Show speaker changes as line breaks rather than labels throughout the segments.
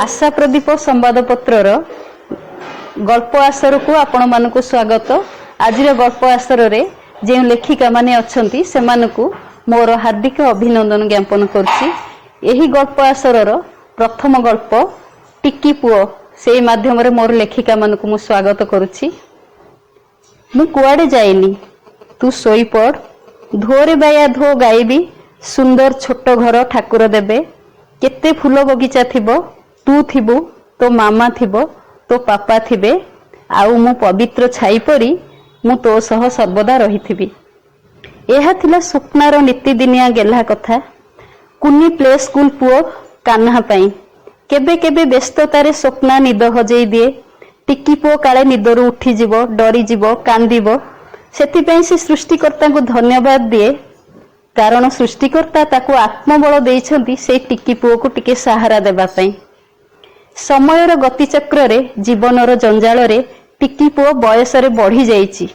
आशा प्रदीप संवादपत्र गल्प आसर को आपण मानक स्वागत। आज गल्प आसर रे जो लेखिका माने अच्छी से मोर हार्दिक अभिनंदन ज्ञापन करुच्ची। गल्प आसर प्रथम गल्प टिक्की पुओ से माध्यम मोर लेखिका मानक मु स्वागत करुच्ची। मु कुआडे जाइनी तू सोई पड़ धोरे बाया धो गाइबी सुंदर छोट घर ठाकुर देबे केते फूल बगीचा थिबो तू थिबु तो मामा थिबो तो पापा थिबे आउ मु पवित्र छाई परी मु तो सह सर्वदा रहिथिबी। एहा थिला स्वप्नार नीतिदिनिया गेला कथा। कुनी प्ले स्कूल पुओ कान्हा पाई केबे केबे व्यस्ततारे स्वप्ना निद हजेई दिए। टिक्की पुओ काले निदरू उठी जीवो डरी जीवो कांदीबो सेथिपई से सृष्टिकर्ता को धन्यवाद दिए कारण सृष्टिकर्ता ताको आत्मबल देइछंती से टिक्की पुओ को टिके सहारा देबा पई। समयर गतिचक्र रे जीवनर जंजाल रे टिक्की पुओ बयस रे बढ़ी जाइछि।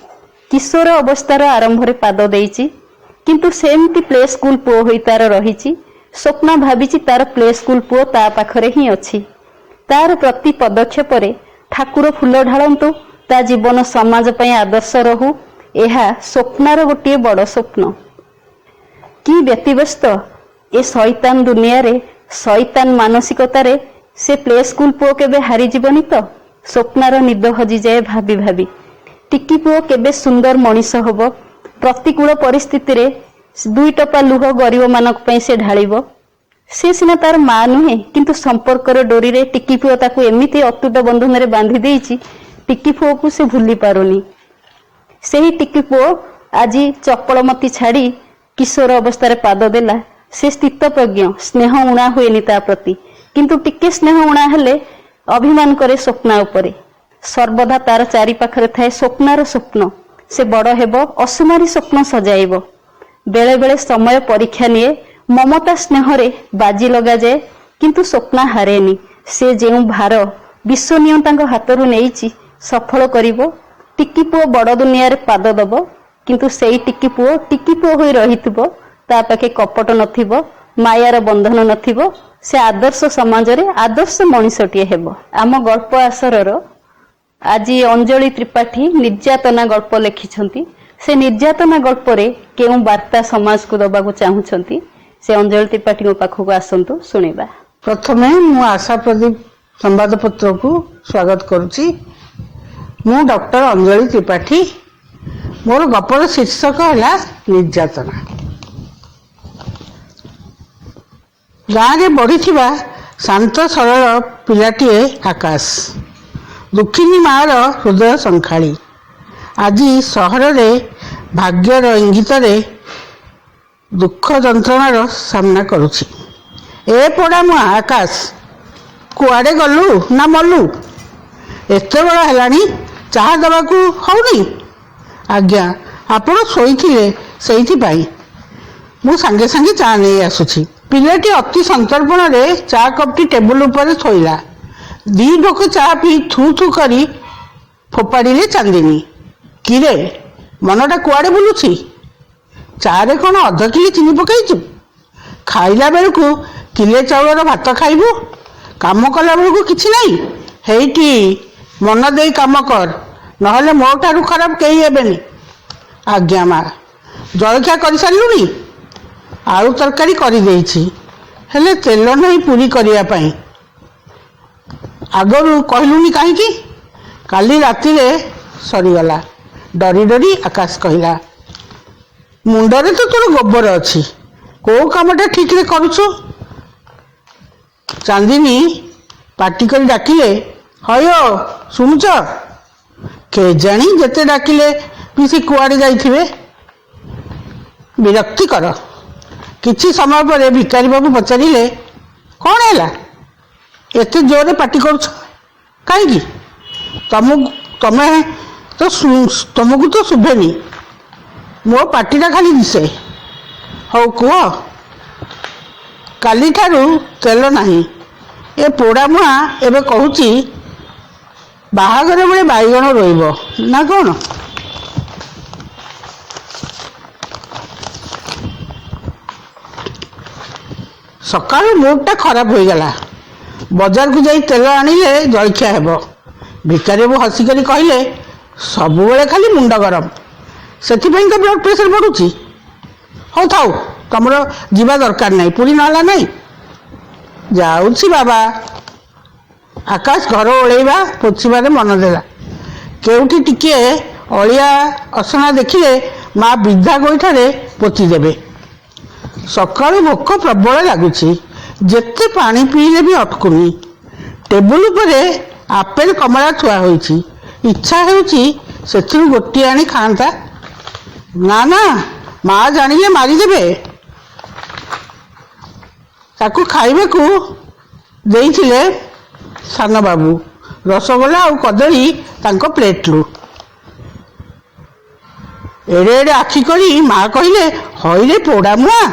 किशोर अवस्थार आरंभ रे पाद देइछि किंतु सेमती प्ले स्कूल पुओ होई तार रहिछि। स्वप्ना भाबिछि तार प्ले स्कूल पुओ ता पाखरे ही अछि। तार प्रति पदक्षेप रे ठाकुर फूल ढालंतु ता जीवन समाज पई आदर्श रहू एहा स्वप्नार गोटे बड़ स्वप्न। कि व्यतिव्यस्त ए शैतान दुनिया रे शैतान मानसिकता रे से प्ले स्कूल पुओ केबे हारी जीवनी तो स्वप्नार निद हजि जाए भाभी भाभी। टिक्की पुओ केबे सुंदर मनीष होबो। प्रतिकूल परिस्थिति रे दुई टपा लुह गरीब मानक पई से ढालिबो। से सिना तार मां नुहे किंतु संपर्कर डोरी रे टिक्की पुओ ताकू एमिति अतुट बंधन रे बांधी देइछि टिक्की पुओ को से भूली पारुनी। सेही टिक्की पुओ आज चपलमती छाड़ी किशोर अवस्था रे पाद देला। से स्थित प्रज्ञ स्नेह उणा हुएनी ता प्रति किंतु टिके स्नेह उणा हेले अभिमान करे स्वप्ना उपरे। सर्वदा तार चारि पाखरे थाए स्वप्नार स्वप्न। से बड़ हेबो असुमारी स्वप्न सजाइबो। बेले बेले समय परीक्षा निये ममता स्नेह रे बाजी लगा जाए किंतु स्वप्ना हारेनी। से जेउ भार विश्व नियंतांग हातरू नेइछि सफल करिवो। टिक्की पुओ बड़ दुनिया रे पाद दबो किंतु सेई टिक्की पुओ होई रहिथिबो। ता पाखे कपट नथिबो मायार बंधन नथिबो। से आदर्श समाज रे आदर्श मनीषटीए हेबो। आम गल्प आसर आज अंजलि त्रिपाठी निर्यातना गल्प लिखिछंती। से निर्यातना गल्प रे केउ वार्ता समाज को दबाको चाहुछंती से अंजलि त्रिपाठी को पाखको आसंतु सुनिबा।
प्रथमे मु आशा प्रदीप संवादपत्र को स्वागत करुची। मु डॉक्टर अंजलि त्रिपाठी। मोर गपर शीर्षक है निर्यातना। गाँव में बढ़ी शांत सरल पिलाटीए आकाश दुखिनी मार हृदय संखाड़ी आज सहर रे भाग्यर इंगित रे दुख जंत्रणार सामना करुछि। ए पड़ा मु आकाश कुआडे गलु ना मलु एते बड़ा हेलानी चाहा दबाकू हौनी। आज्ञा आपण शोइथिले सेइथि पाई मु संगे संगे चा नहीं आसुछि। पिलाटी अति संतर्पण रे चा कपटी टेबुल ऊपर थोइला। दी ढोक चा पी थू थू करी फोपाड़िले चांदिनी। किरे मनटा कुआडे बुलुछि? चा रे कोन अध किले चीनी पकाइछु? खाइला बेलकू किले चाउलर भात खाइबु काम कला बेलकू किछि नाही। हेइटी मन देई काम कर नहले मो ठारू खराब केही हेबेनी। आज्ञा मां जलखिया कर सारिलुनी? आलू तरकारी करी देइछि हेले तेल नहीं पूरी करिया पई। आगरू कहलुनी काहेकि? काली राति रे सरीगला। डरी डरी आकाश कहला मुंडरे तो तोर गोबर अच्छी को कामटा ठीक रे करुछु? चांदिनी पाटी कर डाकिले हयो शुणुच के जानी जेते डाकिले पिसी कुआड़े जाइथिबे। विरक्ति कर। किछि समय पर भिकारी बाबू पचारिले कौन है एते जोरे पाटी करुछ कहीं? ତମେ ତ ତମକୁ ତ ଶୁଭେନି, ମୋ ପାଟିଟା ଖାଲି ଦିଶେ। ହଉ କୁହ। କାଲିଠାରୁ ତେଲ ନାହିଁ। ଏ ପୋଡ଼ା ମୁହାଁ ଏବେ କହୁଛି ବାହାଘର ବେଳେ ବାଇଗଣ ରୋଇବ ନା କ'ଣ? ସକାଳୁ ମୁଡ୍ଟା ଖରାପ ହୋଇଗଲା। ବଜାରକୁ ଯାଇ ତେଲ ଆଣିଲେ ଜଳଖିଆ ହେବ। ଭିକାରୀବାବୁ ହସିକରି କହିଲେ, ସବୁବେଳେ ଖାଲି ମୁଣ୍ଡ ଗରମ, ସେଥିପାଇଁ ତ ବ୍ଲଡ୍ ପ୍ରେସର ବଢ଼ୁଛି। ହଉ ଥାଉ, ତମର ଯିବା ଦରକାର ନାହିଁ। ପୁରୀ ନହେଲା ନାହିଁ। ଯାଉଛି ବାବା। ଆକାଶ ଘର ଓଳେଇବା ପୋଛିବାରେ ମନ ଦେଲା। କେଉଁଠି ଟିକିଏ ଅଳିଆ ଅସନା ଦେଖିଲେ ମା ବିଧା ଗୋଇଠାରେ ପୋତିଦେବେ। ସକାଳୁ ଭୋକ ପ୍ରବଳ ଲାଗୁଛି। ଯେତେ ପାଣି ପିଇଲେ ବି ଅଟକୁନି। ଟେବୁଲ ଉପରେ ଆପେଲ କମଳା ଥୁଆ ହୋଇଛି। ଇଚ୍ଛା ହେଉଛି ସେଥିରୁ ଗୋଟିଏ ଆଣି ଖାଆନ୍ତା। ନା ନା, ମା ଜାଣିଲେ ମାରିଦେବେ। ତାକୁ ଖାଇବାକୁ ଦେଇଥିଲେ ସାନବାବୁ। ରସଗୋଲା ଆଉ କଦଳୀ ତାଙ୍କ ପ୍ଲେଟରୁ। ଏଡ଼େ ଏଡ଼େ ଆଖି କରି ମା କହିଲେ, ହଇରେ ପୋଡ଼ା ମୁହାଁ,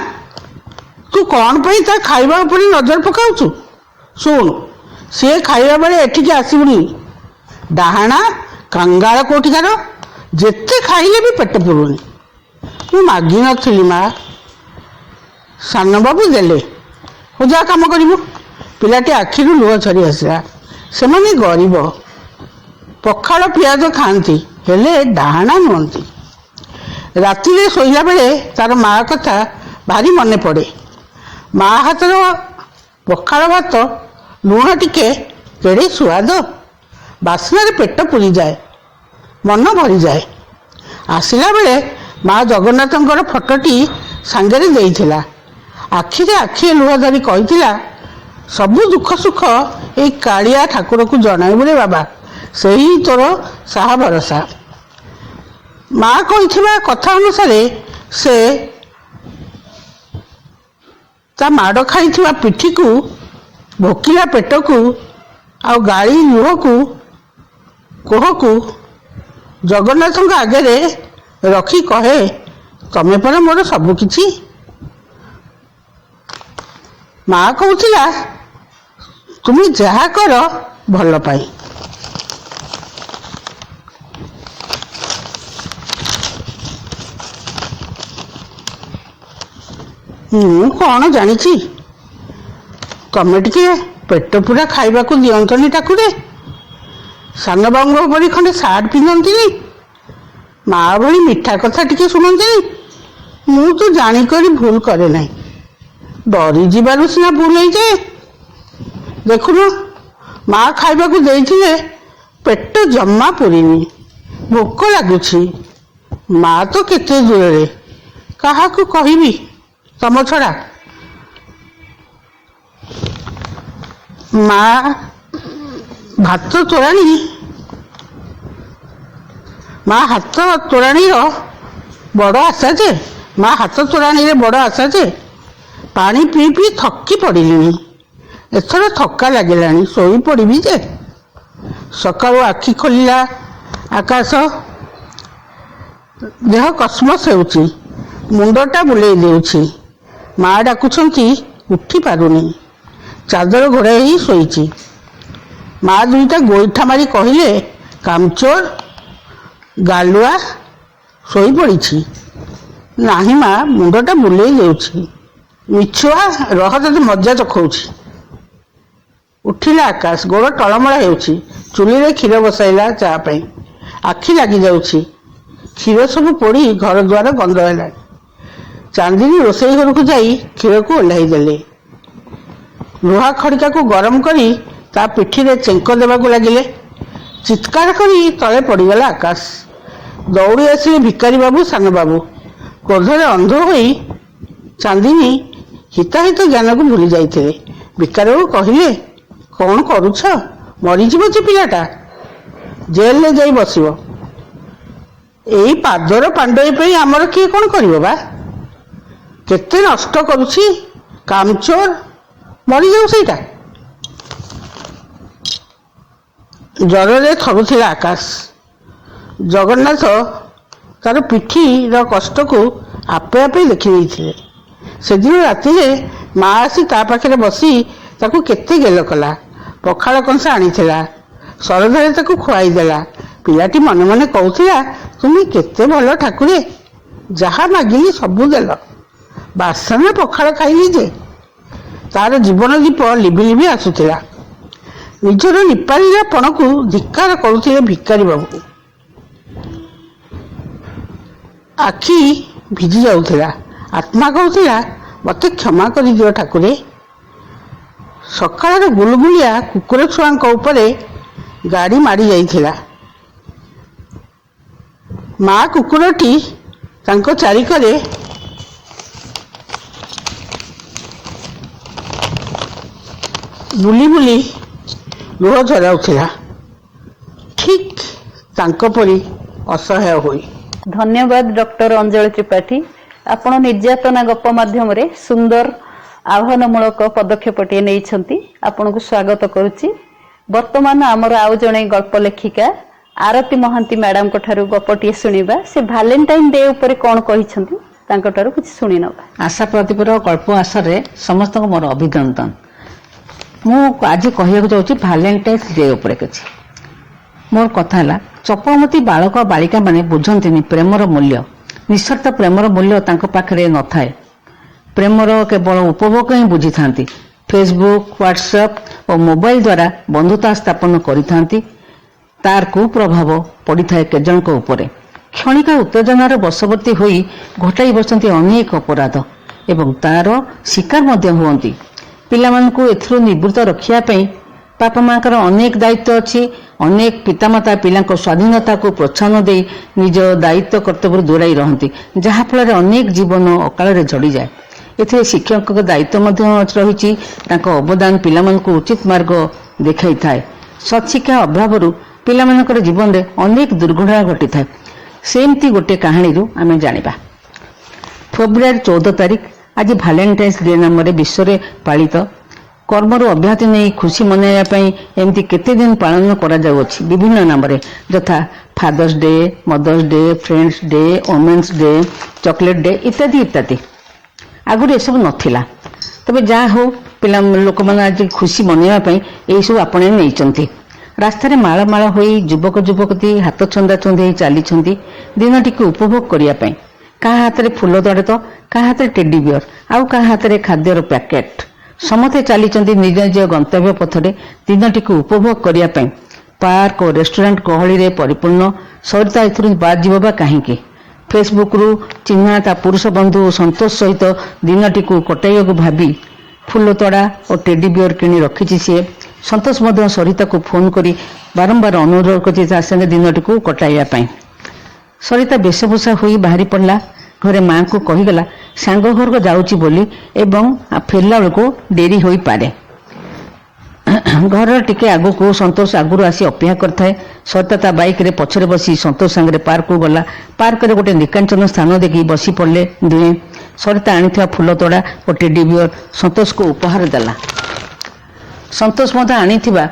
ତୁ କ'ଣ ପାଇଁ ତା ଖାଇବା ଉପରେ ନଜର ପକାଉଛୁ? ଶୁଣ, ସିଏ ଖାଇବା ବେଳେ ଏଠିକି ଆସିବୁନି। ଡାହାଣା କାଙ୍ଗାଳ କୋଠିକାର। ଯେତେ ଖାଇଲେ ବି ପେଟ ପୁରୁନି। ମୁଁ ମାଗିନଥିଲି ମା, ସାନବାବୁ ଦେଲେ। ହଉ ଯାହା କାମ କରିବୁ। ପିଲାଟି ଆଖିରୁ ଲୁହ ଝରି ଆସିଲା। ସେମାନେ ଗରିବ, ପଖାଳ ପିଆଜ ଖାଆନ୍ତି, ହେଲେ ଡାହାଣା ନୁହନ୍ତି। ରାତିରେ ଶୋଇଲା ବେଳେ ତାର ମା କଥା ଭାରି ମନେ ପଡ଼େ। ମା ହାତର ପଖାଳ ଭାତ, ଲୁଣ ଟିକେ, କେଡ଼େ ସୁଆଦ। ବାସ୍ନାରେ ପେଟ ପୁରିଯାଏ, ମନ ଭରିଯାଏ। ଆସିଲା ବେଳେ ମା ଜଗନ୍ନାଥଙ୍କର ଫଟୋଟି ସାଙ୍ଗରେ ଦେଇଥିଲା। ଆଖିରେ ଆଖିଏ ଲୁହ ଧରି କହିଥିଲା, ସବୁ ଦୁଃଖ ସୁଖ ଏଇ କାଳିଆ ଠାକୁରକୁ ଜଣାଇବୁ ରେ ବାବା, ସେହି ତୋର ସାହା ଭରସା। ମା କହିଥିବା କଥା ଅନୁସାରେ ସେ ତା ମାଡ଼ ଖାଇଥିବା ପିଠିକୁ, ଭୋକିଲା ପେଟକୁ ଆଉ ଗାଳି କୋହକୁ ଜଗନ୍ନାଥଙ୍କ ଆଗରେ ରଖି କହେ, ତମେ ପରା ମୋର ସବୁ କିଛି। ମା କହୁଥିଲା, ତୁମେ ଯାହା କର ଭଲ ପାଇଁ। ମୁଁ କ'ଣ ଜାଣିଛି? ତମେ ଟିକେ ପେଟ ପୁରା ଖାଇବାକୁ ଦିଅନ୍ତନି ଠାକୁରେ। ସାନବାବୁଙ୍କ ଭଳି ଖଣ୍ଡେ ସାର୍ଟ ପିନ୍ଧନ୍ତିନି, ମା ଭଳି ମିଠା କଥା ଟିକେ ଶୁଣନ୍ତିନି। ମୁଁ ତ ଜାଣିକରି ଭୁଲ କରେ ନାହିଁ। ଡରି ଯିବାରୁ ସିନା ଭୁଲ ହେଇଯାଏ। ଦେଖୁନ, ମା ଖାଇବାକୁ ଦେଇଥିଲେ ପେଟ ଜମା ପୁରିନି। ଭୋକ ଲାଗୁଛି। ମା ତ କେତେ ଦୂରରେ, କାହାକୁ କହିବି ତମ ଛଡ଼ା? ମା ହାତ ତୋରାଣୀର ବଡ଼ ଆଶା ଯେ ପାଣି ପିଇ ପିଇ ଥକି ପଡ଼ିଲିଣି। ଏଥର ଥକା ଲାଗିଲାଣି, ଶୋଇ ପଡ଼ିବି ଯେ। ସକାଳୁ ଆଖି ଖୋଲିଲା ଆକାଶ। ଦେହ କସମସ ହେଉଛି, ମୁଣ୍ଡଟା ବୁଲେଇ ଦେଉଛି। ମା ଡାକୁଛନ୍ତି, ଉଠି ପାରୁନି। ଚାଦର ଘୋଡ଼ାଇ ହେଇ ଶୋଇଛି। ମା ଦୁଇଟା ଗୋଇଠା ମାରି କହିଲେ, କାମଚୋର, ଗାଲୁଆ, ଶୋଇପଡ଼ିଛି। ନାହିଁ ମା, ମୁଣ୍ଡଟା ବୁଲେଇ ଦେଉଛି। ମିଛୁଆ, ରହ ତତେ ମଜା ଚଖଉଛି। ଉଠିଲା ଆକାଶ। ଗୋଡ଼ ଟଳମଳ ହେଉଛି। ଚୁଲିରେ କ୍ଷୀର ବସାଇଲା ଚା ପାଇଁ। ଆଖି ଲାଗିଯାଉଛି। କ୍ଷୀର ସବୁ ପୋଡ଼ି ଘର ଦ୍ୱାର ଗନ୍ଧ ହେଲାଣି। ଚାନ୍ଦିନୀ ରୋଷେଇ ଘରକୁ ଯାଇ କ୍ଷୀରକୁ ଓହ୍ଲାଇ ଦେଲେ। ଲୁହା ଖଡ଼ିକାକୁ ଗରମ କରି ତା ପିଠିରେ ଚେଙ୍କ ଦେବାକୁ ଲାଗିଲେ। ଚିତ୍କାର କରି ତଳେ ପଡ଼ିଗଲା ଆକାଶ। ଦୌଡ଼ି ଆସିଲେ ଭିକାରୀ ବାବୁ, ସାନବାବୁ। କ୍ରୋଧରେ ଅନ୍ଧ ହୋଇ ଚାନ୍ଦିନୀ ହିତାହିତ ଜ୍ଞାନକୁ ଭୁଲି ଯାଇଥିଲେ। ଭିକାରୀବାବୁ କହିଲେ, କ'ଣ କରୁଛ? ମରିଯିବ ଯେ ପିଲାଟା, ଜେଲରେ ଯାଇ ବସିବ। ଏଇ ପାଦର ପାଣ୍ଡୋଇ ପାଇଁ ଆମର କିଏ କ'ଣ କରିବ ବା? କେତେ ନଷ୍ଟ କରୁଛି। କାମଚୋର, ମରିଯାଉ ସେଇଟା। ଜ୍ୱରରେ ଥରୁଥିଲା ଆକାଶ। ଜଗନ୍ନାଥ ତାର ପିଠିର କଷ୍ଟକୁ ଆପେ ଆପେ ଦେଖିଦେଇଥିଲେ। ସେଦିନ ରାତିରେ ମା ଆସି ତା ପାଖରେ ବସି ତାକୁ କେତେ ଗେଲ କଲା। ପଖାଳ କଂସା ଆଣିଥିଲା, ଶରଧାରେ ତାକୁ ଖୁଆଇଦେଲା। ପିଲାଟି ମନେ ମନେ କହୁଥିଲା, ତୁମେ କେତେ ଭଲ ଠାକୁରେ, ଯାହା ମାଗିଲି ସବୁ ଦେଲ। ବାସନା ପଖାଳ ଖାଇଲି ଯେ ତାର ଜୀବନ ଦୀପ ଲିଭି ଲିଭି ଆସୁଥିଲା। ନିଜର ନିପାଳିଲା ପଣକୁ ଧିକ୍କାର କରୁଥିଲେ ଭିକାରୀ ବାବୁ। ଆଖି ଭିଜି ଯାଉଥିଲା। ଆତ୍ମା କହୁଥିଲା, ମୋତେ କ୍ଷମା କରିଦିଅ ଠାକୁରେ। ସକାଳର ଗୁଲଗୁଲିଆ କୁକୁର ଛୁଆଙ୍କ ଉପରେ ଗାଡ଼ି ମାଡ଼ି ଯାଇଥିଲା। ମା କୁକୁରଟି ତାଙ୍କ ଚାରିକରେ ବୁଲି ବୁଲି ଲୁହ ଝରାଉଥିଲା, ଠିକ୍ ତାଙ୍କ ପରି ଅସହାୟ ହୋଇ।
ଧନ୍ୟବାଦ ଡକ୍ଟର ଅଞ୍ଜଳି ତ୍ରିପାଠୀ। ଆପଣ ନିର୍ଯାତନା ଗପ ମାଧ୍ୟମରେ ସୁନ୍ଦର ଆହ୍ୱାନମୂଳକ ପଦକ୍ଷେପଟିଏ ନେଇଛନ୍ତି। ଆପଣଙ୍କୁ ସ୍ୱାଗତ କରୁଛି। ବର୍ତ୍ତମାନ ଆମର ଆଉ ଜଣେ ଗଳ୍ପ ଲେଖିକା ଆରତୀ ମହାନ୍ତି ମ୍ୟାଡାମଙ୍କ ଠାରୁ ଗପଟିଏ ଶୁଣିବା। ସେ ଭାଲେଣ୍ଟାଇନ ଡେ ଉପରେ କଣ କହିଛନ୍ତି ତାଙ୍କ ଠାରୁ କିଛି ଶୁଣି ନେବା।
ଆଶା ପ୍ରଦୀପର ଗଳ୍ପ ଆଶାରେ ସମସ୍ତଙ୍କୁ ମୋର ଅଭିନନ୍ଦନ। ମୁଁ ଆଜି କହିବାକୁ ଯାଉଛି ଭାଲେଣ୍ଟାଇନ୍ସ ଡେ ଉପରେ କିଛି। ମୋର କଥା ହେଲା, ଚପଳମତି ବାଳକ ବାଳିକା ମାନେ ବୁଝନ୍ତିନି ପ୍ରେମର ମୂଲ୍ୟ। ନିଃସ୍ୱାର୍ଥ ପ୍ରେମର ମୂଲ୍ୟ ତାଙ୍କ ପାଖରେ ନଥାଏ। ପ୍ରେମର କେବଳ ଉପଭୋଗ ହିଁ ବୁଝିଥାନ୍ତି। ଫେସବୁକ୍, ହ୍ୱାଟ୍ସଆପ୍ ଓ ମୋବାଇଲ ଦ୍ୱାରା ବନ୍ଧୁତା ସ୍ଥାପନ କରିଥାନ୍ତି। ତାର କୁପ୍ରଭାବ ପଡ଼ିଥାଏ କେଜଣଙ୍କ ଉପରେ। କ୍ଷଣିକ ଉତ୍ତେଜନାର ବଶବର୍ତ୍ତୀ ହୋଇ ଘଟାଇ ବସନ୍ତି ଅନେକ ଅପରାଧ ଏବଂ ତାର ଶିକାର ମଧ୍ୟ ହୁଅନ୍ତି। ପିଲାମାନଙ୍କୁ ଏଥିରୁ ନିବୃତ୍ତ ରଖିବା ପାଇଁ ବାପା ମାଙ୍କର ଅନେକ ଦାୟିତ୍ୱ ଅଛି। ଅନେକ ପିତାମାତା ପିଲାଙ୍କ ସ୍ୱାଧୀନତାକୁ ପ୍ରୋତ୍ସାହନ ଦେଇ ନିଜ ଦାୟିତ୍ୱ କର୍ତ୍ତବ୍ୟରୁ ଦୂରାଇ ରହନ୍ତି, ଯାହାଫଳରେ ଅନେକ ଜୀବନ ଅକାଳରେ ଝଡ଼ିଯାଏ। ଏଥିରେ ଶିକ୍ଷକଙ୍କ ଦାୟିତ୍ୱ ମଧ୍ୟ ରହିଛି। ତାଙ୍କ ଅବଦାନ ପିଲାମାନଙ୍କୁ ଉଚିତ ମାର୍ଗ ଦେଖାଇଥାଏ। ସତ୍ଶିକ୍ଷା ଅଭାବରୁ ପିଲାମାନଙ୍କର ଜୀବନରେ ଅନେକ ଦୁର୍ଘଟଣା ଘଟିଥାଏ। ସେମିତି ଗୋଟିଏ କାହାଣୀରୁ ଆମେ ଜାଣିବା। ଫେବୃଆରୀ 14 ତାରିଖ ଆଜି ଭାଲେଣ୍ଟାଇନ୍ସ ଡେ ନାମରେ ବିଶ୍ୱରେ ପାଳିତ। କର୍ମରୁ ଅବ୍ୟାହତି ନେଇ ଖୁସି ମନାଇବା ପାଇଁ ଏମିତି କେତେ ଦିନ ପାଳନ କରାଯାଉଅଛି ବିଭିନ୍ନ ନାମରେ, ଯଥା fathers day, mother's day, friends day, women's day, chocolate day ଇତ୍ୟାଦି ଇତ୍ୟାଦି। ଆଗରୁ ଏସବୁ ନଥିଲା। ତେବେ ଯାହା ହଉ ଲୋକମାନେ ଆଜି ଖୁସି ମନାଇବା ପାଇଁ ଏହିସବୁ ଆପଣେଇ ନେଇଛନ୍ତି। ରାସ୍ତାରେ ମାଳ ମାଳ ହୋଇ ଯୁବକ ଯୁବତୀ ହାତ ଛନ୍ଦା ଛନ୍ଦି ହୋଇ ଚାଲିଛନ୍ତି ଦିନଟିକୁ ଉପଭୋଗ କରିବା ପାଇଁ। କାହା ହାତରେ ଫୁଲ ତୋଡ଼ା ତ, କାହା ହାତରେ ଟେଡି ବିୟର, ଆଉ କାହା ହାତରେ ଖାଦ୍ୟର ପ୍ୟାକେଟ। ସମସ୍ତେ ଚାଲିଛନ୍ତି ନିଜ ନିଜ ଗନ୍ତବ୍ୟ ପଥରେ ଦିନଟିକୁ ଉପଭୋଗ କରିବା ପାଇଁ। ପାର୍କ ଓ ରେଷ୍ଟୁରାଣ୍ଟ ଗହଳିରେ ପରିପୂର୍ଣ୍ଣ। ସରିତା ଏଥିରୁ ବାଦ ଯିବ ବା କାହିଁକି? ଫେସବୁକ୍ରୁ ଚିହ୍ନା ତା ପୁରୁଷ ବନ୍ଧୁ ସନ୍ତୋଷ ସହିତ ଦିନଟିକୁ କଟାଇବାକୁ ଭାବି ଫୁଲ ତୋଡ଼ା ଓ ଟେଡି ବିୟର କିଣି ରଖିଛି ସିଏ। ସନ୍ତୋଷ ମଧ୍ୟ ସରିତାକୁ ଫୋନ କରି ବାରମ୍ବାର ଅନୁରୋଧ କରିଛି ତା ସାଙ୍ଗେ ଦିନଟିକୁ କଟାଇବା ପାଇଁ। ସରିତା ବେଶଭୂଷା ହୋଇ ବାହାରି ପଡ଼ିଲା। ଘରେ ମାଙ୍କୁ କହିଗଲା ସାଙ୍ଗ ଘରକୁ ଯାଉଛି ବୋଲି ଏବଂ ଫେରିଲା ବେଳକୁ ଡେରି ହୋଇପାରେ। ଘରର ଟିକେ ଆଗକୁ ସନ୍ତୋଷ ଆଗରୁ ଆସି ଅପେକ୍ଷା କରିଥାଏ। ସରିତା ତା ବାଇକରେ ପଛରେ ବସି ସନ୍ତୋଷ ସାଙ୍ଗରେ ପାର୍କକୁ ଗଲା। ପାର୍କରେ ଗୋଟେ ନିକାଞ୍ଚନ ସ୍ଥାନ ଦେଖି ବସି ପଡ଼ିଲେ ଦୁହେଁ। ସରିତା ଆଣିଥିବା ଫୁଲ ତୋଡ଼ା ଓ ଟେଡି ବିୟର ସନ୍ତୋଷକୁ ଉପହାର ଦେଲା। ସନ୍ତୋଷ ମଧ୍ୟ ଆଣିଥିବା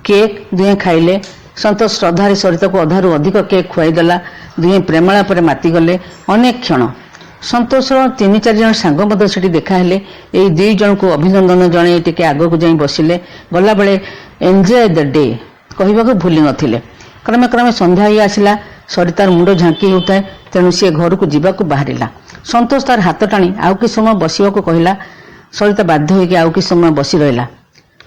କେକ୍ ଦୁହେଁ ଖାଇଲେ। ସନ୍ତୋଷ ଶ୍ରଦ୍ଧାରେ ସରିତାକୁ ଅଧାରୁ ଅଧିକ କେକ୍ ଖୁଆଇଦେଲା। ଦୁହେଁ ପ୍ରେମାଳାପରେ ମାତିଗଲେ ଅନେକ କ୍ଷଣ। ସନ୍ତୋଷର 3-4 ଜଣ ସାଙ୍ଗ ମଧ୍ୟ ସେଠି ଦେଖା ହେଲେ। ଏହି 2 ଜଣଙ୍କୁ ଅଭିନନ୍ଦନ ଜଣାଇ ଟିକେ ଆଗକୁ ଯାଇ ବସିଲେ। ଗଲାବେଳେ ଏନ୍ଜୟ ଦ ଡେ କହିବାକୁ ଭୁଲି ନଥିଲେ। କ୍ରମେ କ୍ରମେ ସନ୍ଧ୍ୟା ହୋଇ ଆସିଲା। ସରିତାର ମୁଣ୍ଡ ଝାଙ୍କି ହେଉଥାଏ, ତେଣୁ ସେ ଘରକୁ ଯିବାକୁ ବାହାରିଲା। ସନ୍ତୋଷ ତାର ହାତ ଟାଣି ଆଉ କିଛି ସମୟ ବସିବାକୁ କହିଲା। ସରିତା ବାଧ୍ୟ ହୋଇକି ଆଉ କିଛି ସମୟ ବସି ରହିଲା।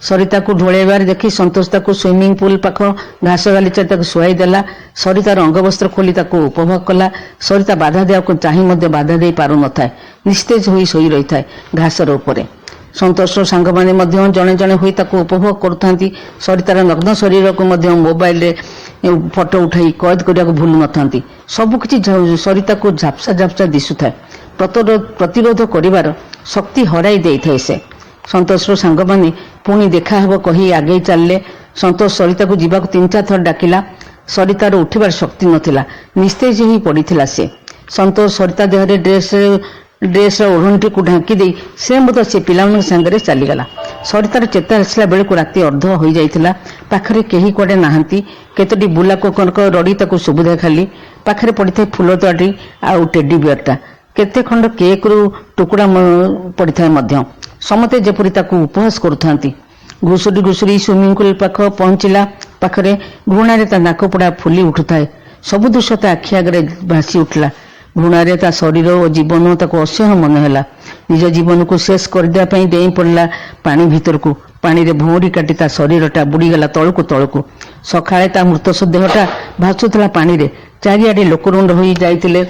ସରିତାକୁ ଢୋଳେଇବାରେ ଦେଖି ସନ୍ତୋଷ ତାକୁ ସୁଇମିଂ ପୁଲ ପାଖ ଘାସ ଗାଲିଚାରେ ତାକୁ ଶୁଆଇ ଦେଲା। ସରିତାର ଅଙ୍ଗବସ୍ତ୍ର ଖୋଲି ତାକୁ ଉପଭୋଗ କଲା। ସରିତା ବାଧା ଦେବାକୁ ଚାହିଁ ମଧ୍ୟ ବାଧା ଦେଇ ପାରୁନଥାଏ। ନିସ୍ତେଜ ହୋଇ ଶୋଇ ରହିଥାଏ ଘାସର ଉପରେ। ସନ୍ତୋଷର ସାଙ୍ଗମାନେ ମଧ୍ୟ ଜଣେ ଜଣେ ହୋଇ ତାକୁ ଉପଭୋଗ କରୁଥାନ୍ତି। ସରିତାର ନଗ୍ନ ଶରୀରକୁ ମଧ୍ୟ ମୋବାଇଲରେ ଫଟୋ ଉଠାଇ କଏଦ କରିବାକୁ ଭୁଲୁ ନଥାନ୍ତି। ସବୁକିଛି ସରିତାକୁ ଝାପ୍ସା ଝାପ୍ସା ଦିଶୁଥାଏ। ପ୍ରତିରୋଧ କରିବାର ଶକ୍ତି ହରାଇ ଦେଇଥାଏ ସେ। ସନ୍ତୋଷର ସାଙ୍ଗମାନେ ପୁଣି ଦେଖାହେବ କହି ଆଗେଇ ଚାଲିଲେ। ସନ୍ତୋଷ ସରିତାକୁ ଯିବାକୁ 3-4 ଥର ଡାକିଲା। ସରିତାର ଉଠିବାର ଶକ୍ତି ନଥିଲା। ନିସ୍ତେଜ ହୋଇ ପଡ଼ିଥିଲା ସେ। ସନ୍ତୋଷ ସରିତା ଦେହରେ ड्रेस ओढ़णीटीକୁ ढांकी दे से मत से पिलामान सांगे चलीगला। सरितार चेता आसला बेलू राति अर्ध हो जाइथिला। पाखरे केही कुआडे नाहांती। केतोटी बुला कोकरक रड़ी ताकू सुविधा खाली पाखरे पड़िଥାଏ फूल तोड़ी आउ टेडी बियरटा केते खंड केक रु टुकुड़ा पड़िଥାଏ मध्य। समते जेपरि ताकू उपहास करुथांती। घुसुरी घुसुरी स्विमिंग पूल पाख पहुंचला। पाखरे घृणारे ता नाकपोड़ा फुली उठुଥାଏ। सब दृश्य ता आखि आगे भासी उठला। घृणारे ता शरीर और जीवन ताको असह्य मन है। निज जीवन को शेष करदेवा पई डेई पड़ला पानी भीतर को। पानी रे भौरी काटी ता शरीरटा बुड़ीगला तलकू तलकू। सकाळे ता मृत देहटा भासुला पानी रे। चारिआडे लोकरुंड हो जाइतिले।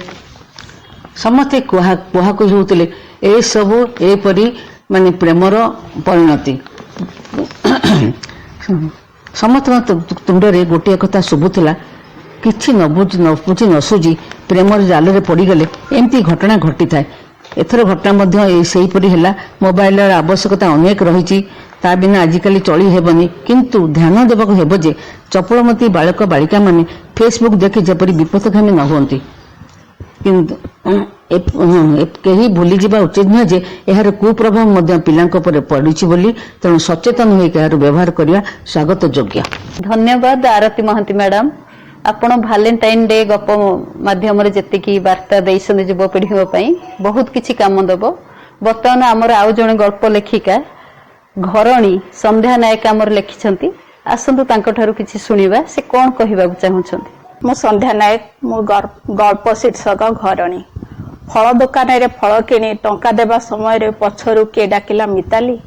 समस्ते कुहाकुही होउतिले ए सबु एपरी माने प्रेमर परिणति। समस्त तुंडरे गोटे कथा शुभुला किछि न बुझी न सुझी प्रेमर जाल पड़गले एमती घटना घटी थाए। एथर घटना मध्य सेहीपरि हैला। मोबाइल आवश्यकता अनेक रही ता बिना आजिकली चली हेबनी किंतु ध्यान देबाक हेबो जे चपलमती बालक बालिका माने फेसबुक देखि जेपरि विपथगामी न होंती किंतु कहीं भूली जावा उचित नुहे जे यार कुप्रभाव मध्य पिलांक पर पड़ुछि बोली तेणु सचेतन होइक यार व्यवहार करिया स्वागत योग्य।
धन्यवाद आरती महांती मैडम। आपण वैलेंटाइन डे गप माध्यम जेतिकी वार्ता देइसन युवपीढ़ी बहुत किछि काम दब। बर्तमान आमर आउ जने गल्प लेखिका घरणी संध्या नायक आमर लिखिछंती। आसंतु तांको ठारू किछि सुनिबा से कोन कहिबा चाहउछंती।
मो संध्या नायक मो गल्प शीर्षक घरणी। फल दुकान रे फल किणी टंका देवा समय रे पछरु के डाकिला मिताली।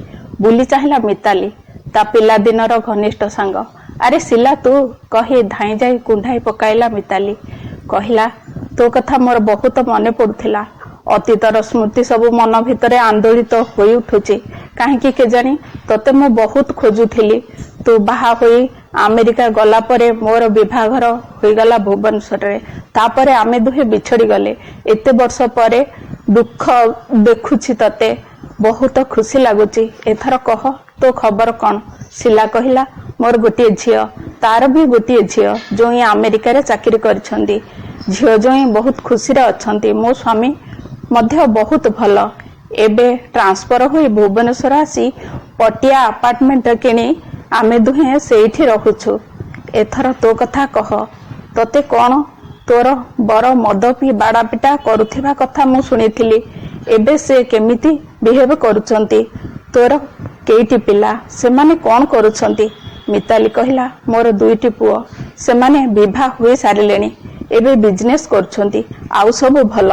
बुली चाहिला मिताली ता पिला दिनर घनिष्ठ सांग। अरे सिला तू कही धाई जाई कुंढाई पकाइला मिताली। कहिला तो कथा मोर बहुत मने पड़ुथिला। अतीतर स्मृति सबु मन भितरे आंदोलित होई उठुची। काहेकि के जानी तते मु बहुत खोजुथिली। तू बाहा होई अमेरिका गला परे मोर विभाघर होईगला भुवनेश्वर रे। तापरे आमे दुहे बिछड़ी गले। एते वर्ष परे दुख देखुची तते बहुत खुशी लागुची। एथर कह तो खबर कौन। सिला कहिला मोर गोटे झियो तार भी गोटे झियो जो अमेरिका रे चाकरी करछंदी। झियो जो बहुत खुशी रे अछंती। मो स्वामी मध्य बहुत भल। एबे ट्रांसफर होई भुवनेश्वर आसी पटिया अपार्टमेंट किणी आमे दुहे सेठी रहुछु। एथर तो कथा कह तते कौन तोर बर मद पी बाड़ा पिटा करुथिबा कथा मु सुनिथिली। एबे से केमिति बिहेव करुचंती। तोर केईटी पिला सेमाने कौन करुचंती। मिताली कहिला मोर दुईटी पुओ सेमाने विवाह होई सारिलेनी। एबे बिजनेस करुचंती आउ सब भल।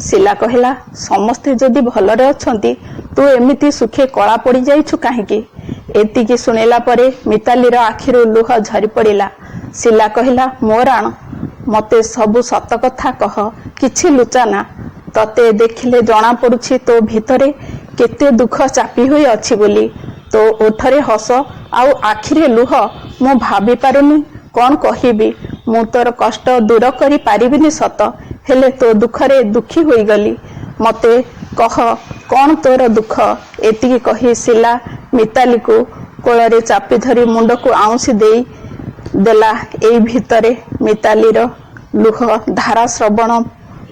सिला कहिला समस्ते जदि भलरे अछंती तू एमिति सुखे कला पड़ी जाइछु काहेकि। एतिकी सुनेला परे मितालीर आखिरु लुह झरी पड़िला। सिला कहिला मोर आण मते सबु सत कथा कह किछि लुचाना। तते देखिले जना पड़ुछि तो भितरे केते दुख चापी होई अछि बोली। तो ओठरे हस आउ आखिरे लुह मु भाबी पारुनी कौन कहिबी। मु तोर कष्ट दूर करी पारिबिनी सत हेले तो दुखरे दुखी होई गली। मते कह कौन तोर दुख। एतिकी कही सिला मिताली को कोଳରେ चापी धरी मुंड को आउंसी देई देला। एई भितरे मितालीर लुह धारा श्रवण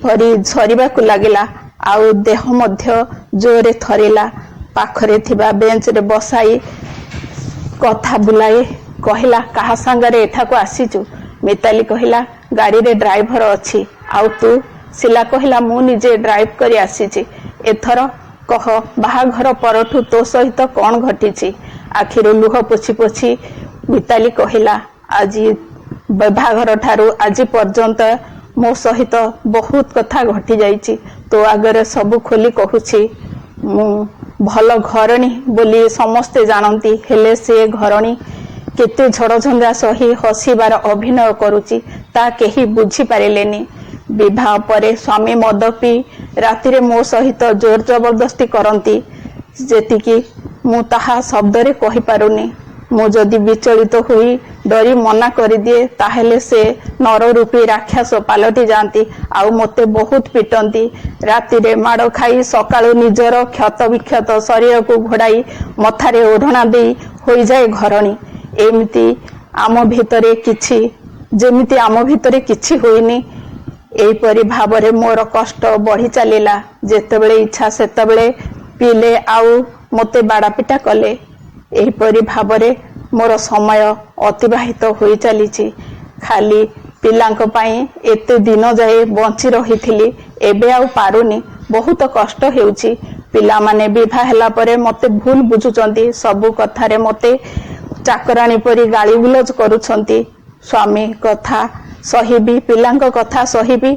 भरी झरिबाकु लागिला। आउ देह मध्य जोरे थरिला। पाखरे थिबा बेंच रे बसाई कथा बुलाई कहिला कहा संगरे एठाको आसीचु। मिताली कहिला गाड़ी रे ड्राइवर अछि। आउ तू। सिला कहिला मु निजे ड्राइव करी आसीची। एथर कह बाहाघर परठु तो सहित कौन घटिची। आखिर लुह पोछि पोछि मिताली कहिला आज बाहाघर ठारू आज पर्यंत मो सहित बहुत कथा घटी जाइची। तो आगरे सब खोली कहूची। मु भल घरणी बोली समस्ते जानती हेले से घरणी केते झड़ झंझा सही हसीबार अभिनय करुची ता केही बुझी पारिलेनी। विवाह परे स्वामी मद पी रातिरे मो सहित जोर जबरदस्ती करती जेतिकी मु ताहा शब्दरे कहि पारुनी। मु जदि विचलित हुई डरी मना कर दिए ताहेले से नर रूपी राक्षस पालटी जाती। आउ मते बहुत पिटंती। रातिरे माड़ खाई सकाळु निजर क्षत विक्षत शरीर को घोड़ाई मथारे ओढ़ना देई होई जाए घरणी। एमिति आम भितरे किछि जेमिति आम भितरे किछि होइनी ଏହିପରି ଭାବରେ ମୋର କଷ୍ଟ ବଢି ଚାଲିଲା। ଯେତେବେଳେ ଇଚ୍ଛା ସେତେବେଳେ ପିଇଲେ ଆଉ ମୋତେ ବାଡ଼ାପିଟା କଲେ। ଏହିପରି ଭାବରେ ମୋର ସମୟ ଅତିବାହିତ ହୋଇ ଚାଲିଛି। ଖାଲି ପିଲାଙ୍କ ପାଇଁ ଏତେ ଦିନ ଯାଏ ବଞ୍ଚି ରହିଥିଲି, ଏବେ ଆଉ ପାରୁନି। ବହୁତ କଷ୍ଟ ହେଉଛି। ପିଲାମାନେ ବିଭା ହେଲା ପରେ ମୋତେ ଭୁଲ ବୁଝୁଛନ୍ତି। ସବୁ କଥାରେ ମୋତେ ଚାକରାଣୀ ପରି ଗାଳିଗୁଲଜ କରୁଛନ୍ତି। ସ୍ୱାମୀ କଥା ସହିବି, ପିଲାଙ୍କ କଥା ସହିବି,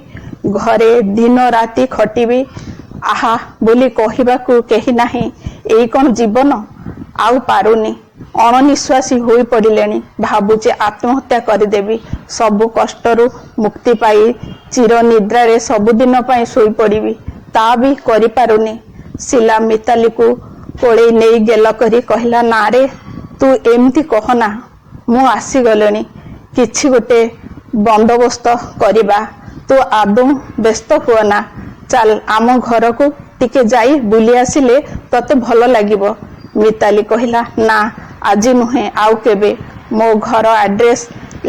ଘରେ ଦିନ ରାତି ଖଟିବି, ଆହା ବୋଲି କହିବାକୁ କେହି ନାହିଁ। ଏଇ କ'ଣ ଜୀବନ? ଆଉ ପାରୁନି। ଅଣନିଶ୍ୱାସୀ ହୋଇ ପଡ଼ିଲେଣି। ଭାବୁଛି ଆତ୍ମହତ୍ୟା କରିଦେବି। ସବୁ କଷ୍ଟରୁ ମୁକ୍ତି ପାଇ ଚିର ନିଦ୍ରାରେ ସବୁଦିନ ପାଇଁ ଶୋଇପଡ଼ିବି। ତା ବି କରିପାରୁନି। ଶିଲା ମିତାଲିକୁ କୋଳେଇ ନେଇ ଗେଲ କରି କହିଲା, ନା ରେ, ତୁ ଏମିତି କହନା। ମୁଁ ଆସିଗଲିଣି। କିଛି ଗୋଟେ ବନ୍ଦୋବସ୍ତ କରିବା। ତୁ ଆଦୌ ବ୍ୟସ୍ତ ହୁଅନା। ଚାଲ ଆମ ଘରକୁ ଟିକେ ଯାଇ ବୁଲି ଆସିଲେ ତତେ ଭଲ ଲାଗିବ। ମିତାଲି କହିଲା, ନା ଆଜି ନୁହେଁ, ଆଉ କେବେ। ମୋ ଘର ଆଡ୍ରେସ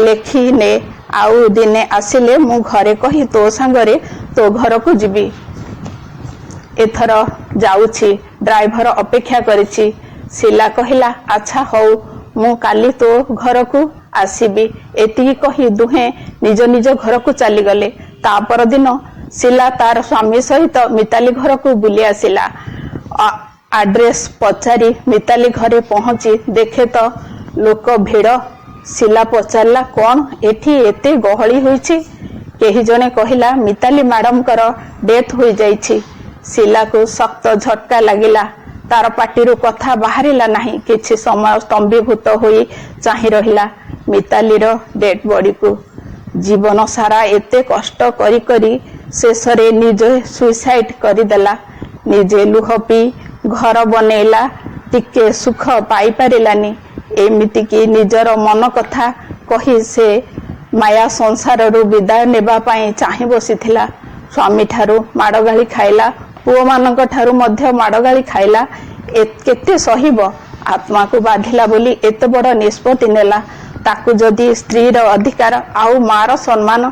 ଲେଖି ନେ। ଆଉ ଦିନେ ଆସିଲେ ମୁଁ ଘରେ କହି ତୋ ସାଙ୍ଗରେ ତୋ ଘରକୁ ଯିବି। ଏଥର ଯାଉଛି। ଡ୍ରାଇଭର ଅପେକ୍ଷା କରିଛି। ଶିଲା କହିଲା, ଆଚ୍ଛା ହଉ, ମୁଁ କାଲି ତୋ ଘରକୁ ଆସିବି। ଏତିକି କହି ଦୁହେଁ ନିଜ ନିଜ ଘରକୁ ଚାଲିଗଲେ। ତା ପରଦିନ ଶିଲା ତାର ସ୍ୱାମୀ ସହିତ ମିତାଲି ଘରକୁ ବୁଲି ଆସିଲା। ଆଡ୍ରେସ ପଚାରି ମିତାଲି ଘରେ ପହଞ୍ଚି ଦେଖେ ତ ଲୋକ ଭିଡ଼। ଶିଲା ପଚାରିଲା, କ'ଣ ଏଠି ଏତେ ଗହଳି ହୋଇଛି? କେହି ଜଣେ କହିଲା, ମିତାଲି ମ୍ୟାଡମଙ୍କର ଡେଥ୍ ହୋଇଯାଇଛି। ଶିଲାକୁ ଶକ୍ତ ଝଟକା ଲାଗିଲା। ତାର ପାଟିରୁ କଥା ବାହାରିଲା ନାହିଁ। କିଛି ସମୟ ସ୍ତମ୍ଭୀଭୂତ ହୋଇ ଚାହିଁ ରହିଲା ମିତାଲିର ଡେଡ୍ ବଡିକୁ। ଜୀବନ ସାରା ଏତେ କଷ୍ଟ କରି କରି ଶେଷରେ ନିଜେ ସୁଇସାଇଡ୍ କରିଦେଲା। ନିଜେ ଲୁହ ପିଇ ଘର ବନେଇଲା, ଟିକେ ସୁଖ ପାଇପାରିଲାନି। ଏମିତିକି ନିଜର ମନ କଥା କହି ସେ ମାୟା ସଂସାରରୁ ବିଦାୟ ନେବା ପାଇଁ ଚାହିଁ ବସିଥିଲା। ସ୍ୱାମୀଠାରୁ ମାଡ଼ଗାଳି ଖାଇଲା, ପୁଅମାନଙ୍କ ଠାରୁ ମଧ୍ୟ ମାଡ଼ଗାଳି ଖାଇଲା। କେତେ ସହିବ? ଆତ୍ମାକୁ ବାଧିଲା ବୋଲି ଏତେ ବଡ଼ ନିଷ୍ପତ୍ତି ନେଲା। ତାକୁ ଯଦି ସ୍ତ୍ରୀର ଅଧିକାର ଆଉ ମାର ସମ୍ମାନ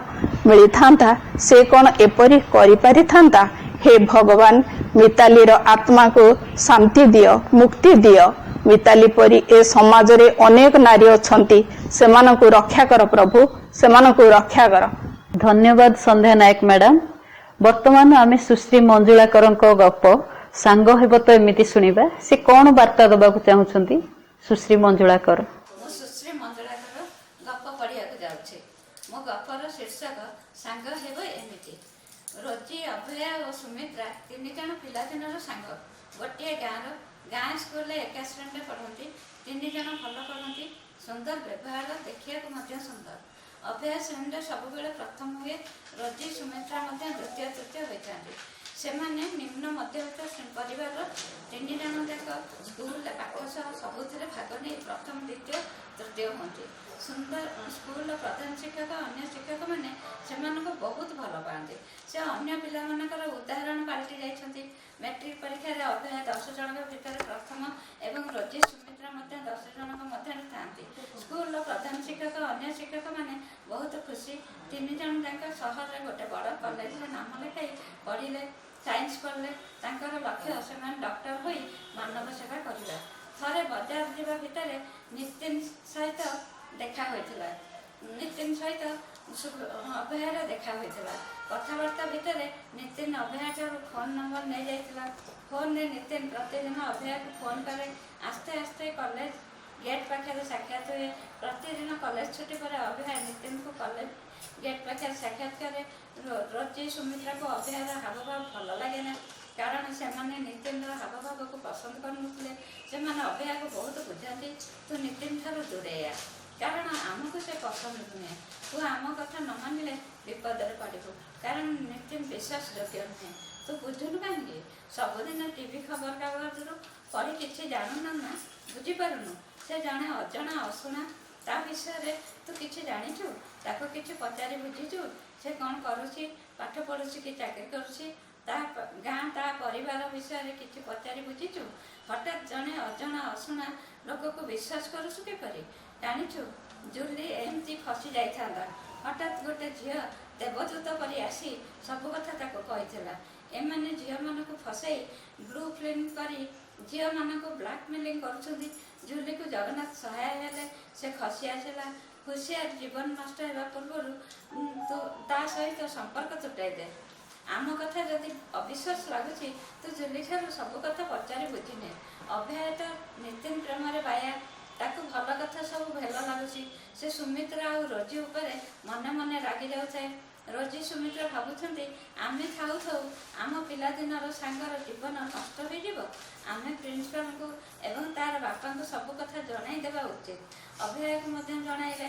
ମିଳିଥାନ୍ତା, ସେ କ'ଣ ଏପରି କରିପାରିଥାନ୍ତା? ହେ ଭଗବାନ, ମିତାଲିର ଆତ୍ମାକୁ ଶାନ୍ତି ଦିଅ, ମୁକ୍ତି ଦିଅ। ମିତାଲି ପରି ଏ ସମାଜରେ ଅନେକ ନାରୀ ଅଛନ୍ତି। ସେମାନଙ୍କୁ ରକ୍ଷା କର ପ୍ରଭୁ, ସେମାନଙ୍କୁ ରକ୍ଷା କର।
ଧନ୍ୟବାଦ ସନ୍ଧ୍ୟା ନାୟକ ମ୍ୟାଡାମ। ବର୍ତ୍ତମାନ ଆମେ ସୁଶ୍ରୀ ମଞ୍ଜୁଳାକରଙ୍କ ଗପ ସାଙ୍ଗ ହେବ ତ ଏମିତି ଶୁଣିବା। ସେ କ'ଣ ବାର୍ତ୍ତା ଦେବାକୁ ଚାହୁଁଛନ୍ତି? ସୁଶ୍ରୀ ମଞ୍ଜୁଳାକର।
ମୁଁ ସୁଶ୍ରୀ ମଞ୍ଜୁଳାକର ଗପ ପଢ଼ିବାକୁ ଯାଉଛି। ମୋ ଗପର ଶୀର୍ଷକ ସାଙ୍ଗ ହେବ ଏମିତି। ରୋଜି, ଅଭୟା ଓ ସୁମିତ୍ରା ତିନି ଜଣ ପିଲାଦିନର ସାଙ୍ଗ। ଗୋଟିଏ ଗାଁ ସ୍କୁଲରେ ଏକା ଶ୍ରେଣୀରେ ପଢ଼ନ୍ତି। ତିନି ଜଣ ଭଲ ପଢ଼ନ୍ତି, ସୁନ୍ଦର ବ୍ୟବହାର, ଦେଖିବାକୁ ମଧ୍ୟ ସୁନ୍ଦର। ଅଭୟା ଶ୍ରେଣୀରେ ସବୁବେଳେ ପ୍ରଥମ ହୁଏ। ରୋଜି, ସୁମିତ୍ରା ମଧ୍ୟ ଦ୍ୱିତୀୟ ତୃତୀୟ ହୋଇଥାନ୍ତି। ସେମାନେ ନିମ୍ନ ମଧ୍ୟବିତ୍ତ ପରିବାରର ତିନି ଜଣ ଯାକ ସ୍କୁଲରେ ପାଠ ସହ ସବୁଥିରେ ଭାଗ ନେଇ ପ୍ରଥମ, ଦ୍ୱିତୀୟ, ତୃତୀୟ ହୁଅନ୍ତି। ସ୍କୁଲର ପ୍ରଧାନ ଶିକ୍ଷକ ଅନ୍ୟ ଶିକ୍ଷକମାନେ ସେମାନଙ୍କୁ ବହୁତ ଭଲ ପାଆନ୍ତି। ସେ ଅନ୍ୟ ପିଲାମାନଙ୍କର ଉଦାହରଣ ପାଲଟି ଯାଇଛନ୍ତି। ମ୍ୟାଟ୍ରିକ ପରୀକ୍ଷାରେ ଅଭୟା 10 ଜଣଙ୍କ ଭିତରେ ପ୍ରଥମ ଏବଂ ରୋଜି, ସୁମିତ୍ରା ମଧ୍ୟ 10 ଜଣଙ୍କ ମଧ୍ୟରେ ଥାନ୍ତି। ସ୍କୁଲର ପ୍ରଧାନ ଶିକ୍ଷକ ଅନ୍ୟ ଶିକ୍ଷକମାନେ ବହୁତ ଖୁସି। ତିନି ଜଣ ଯାକ ସହରରେ ଗୋଟେ ବଡ଼ କଲେଜରେ ନାମ ଲେଖାଇ ପଢ଼ିଲେ, ସାଇନ୍ସ ପଢ଼ିଲେ। ତାଙ୍କର ଲକ୍ଷ୍ୟ ସେମାନେ ଡକ୍ଟର ହୋଇ ମାନବ ସେବା କରିବା। ଥରେ ବଜାର ଯିବା ଭିତରେ ନିତିନ ସହିତ ଅଭୟାର ଦେଖା ହୋଇଥିଲା। କଥାବାର୍ତ୍ତା ଭିତରେ ନିତିନ ଅଭୟାଠାରୁ ଫୋନ୍ ନମ୍ବର ନେଇଯାଇଥିଲା। ଫୋନ୍ରେ ନିତିନ ପ୍ରତିଦିନ ଅଭୟାକୁ ଫୋନ୍ କରେ। ଆସ୍ତେ ଆସ୍ତେ କଲେଜ ଗେଟ୍ ପାଖରେ ସାକ୍ଷାତ ହୁଏ। ପ୍ରତିଦିନ କଲେଜ ଛୁଟି ପରେ ଅଭୟା ନିତିନକୁ କଲେଜ ଗେଟ୍ ପାଖରେ ସାକ୍ଷାତ କରେ। ରୋଜି, ସୁମିତ୍ରାକୁ ଅଭୟାର ହାବଭାବ ଭଲ ଲାଗେ ନା, କାରଣ ସେମାନେ ନିତିନର ହାବଭାବକୁ ପସନ୍ଦ କରୁନଥିଲେ। ସେମାନେ ଅଭୟାକୁ ବହୁତ ବୁଝାନ୍ତି, ତୁ ନିତିନ ଠାରୁ ଦୂରେଇ ଆ, କାରଣ ଆମକୁ ସେ ପସନ୍ଦ ନୁହେଁ। ତୁ ଆମ କଥା ନ ମାନିଲେ ବିପଦରେ ପଡ଼ିବୁ, କାରଣ ନିତିନ ବିଶ୍ୱାସଯୋଗ୍ୟ ନୁହେଁ। ତୁ ବୁଝୁନୁ କାହିଁକି? ସବୁଦିନ ଟିଭି ଖବରକାଗଜରୁ ପଢ଼ି କିଛି ଜାଣୁନୁ ନା, ବୁଝିପାରୁନୁ? ସେ ଜଣେ ଅଜଣା ଅଶୁଣା, ତା ବିଷୟରେ ତୁ କିଛି ଜାଣିଛୁ? ତାକୁ କିଛି ପଚାରି ବୁଝିଛୁ? ସେ କ'ଣ କରୁଛି, ପାଠ ପଢ଼ୁଛି କି ଚାକିରି କରୁଛି? ତା ଗାଁ, ତା ପରିବାର ବିଷୟରେ କିଛି ପଚାରି ବୁଝିଛୁ? ହଠାତ୍ ଜଣେ ଅଜଣା ଅଶୁଣା ଲୋକକୁ ବିଶ୍ୱାସ କରୁଛୁ କିପରି? ଜାଣିଛୁ, ଜୁଲି ଏମିତି ଫସି ଯାଇଥାନ୍ତା। हठात गोटे झील देवदूत परि आसी सब कथा ताको कहिथिला। एमाने झील मानक फसाई ब्लू फिल्म करी झील मानक ब्लैकमेलिंग करुछंती। झुली को जगन्नाथ सहाय हेले से खसी आसिला। हुशियार जीवन नष्ट होगा पूर्व ता सहित संपर्क तुटाई दे। आम कथा जदि अविश्वास लगुच तू झुली ठार सब कथा पचारि बुझिने। अभय तो नितिन प्रेम बाया ताकू भल कथा सब भेल लगुच। से सुमित्रा और रोजी उपरे मने मने रागी जाए। रोजी सुमित्रा भावुंट आमे थाऊ थाऊ आम पिलादिन सांगर जीवन नष्ट हो। आम प्रिंसिपाल को एवं तार बापा को सब कथा जनईदेवा उचित। अभय को जनइले।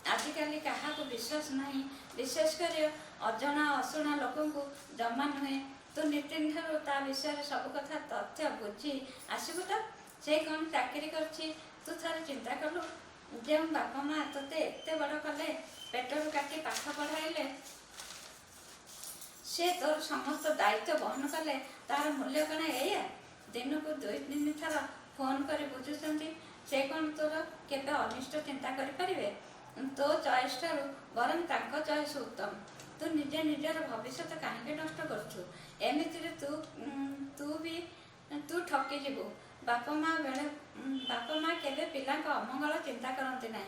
आजिकाली क्या विश्वास नहीं, विशेषकर अजना अशुणा लोक जमा नुहे। तू नितिन ठार ता विषय सब कथा तथ्य बुझी आसबू तो से कौन चाकरी कर तू थारे चिंता कलु। जो बापा माँ तोते एते बड़ कले पेटर काटी पाठ पढ़ाइले से तोर समस्त दायित्व बहन कले तार मूल्य कण एया। दिन को 2-3 थर फोन कर बुझुंट से कौन तोर केबे अनिष्ट चिंता करें। तो चॉइस ठार वरम तांको चॉइस उत्तम। तू निजे निजर भविष्य कहीं नष्ट करुचु। एमिति तू ठकी जीवु। बापा माँ केबे पिला अमंगल चिंता करती ना।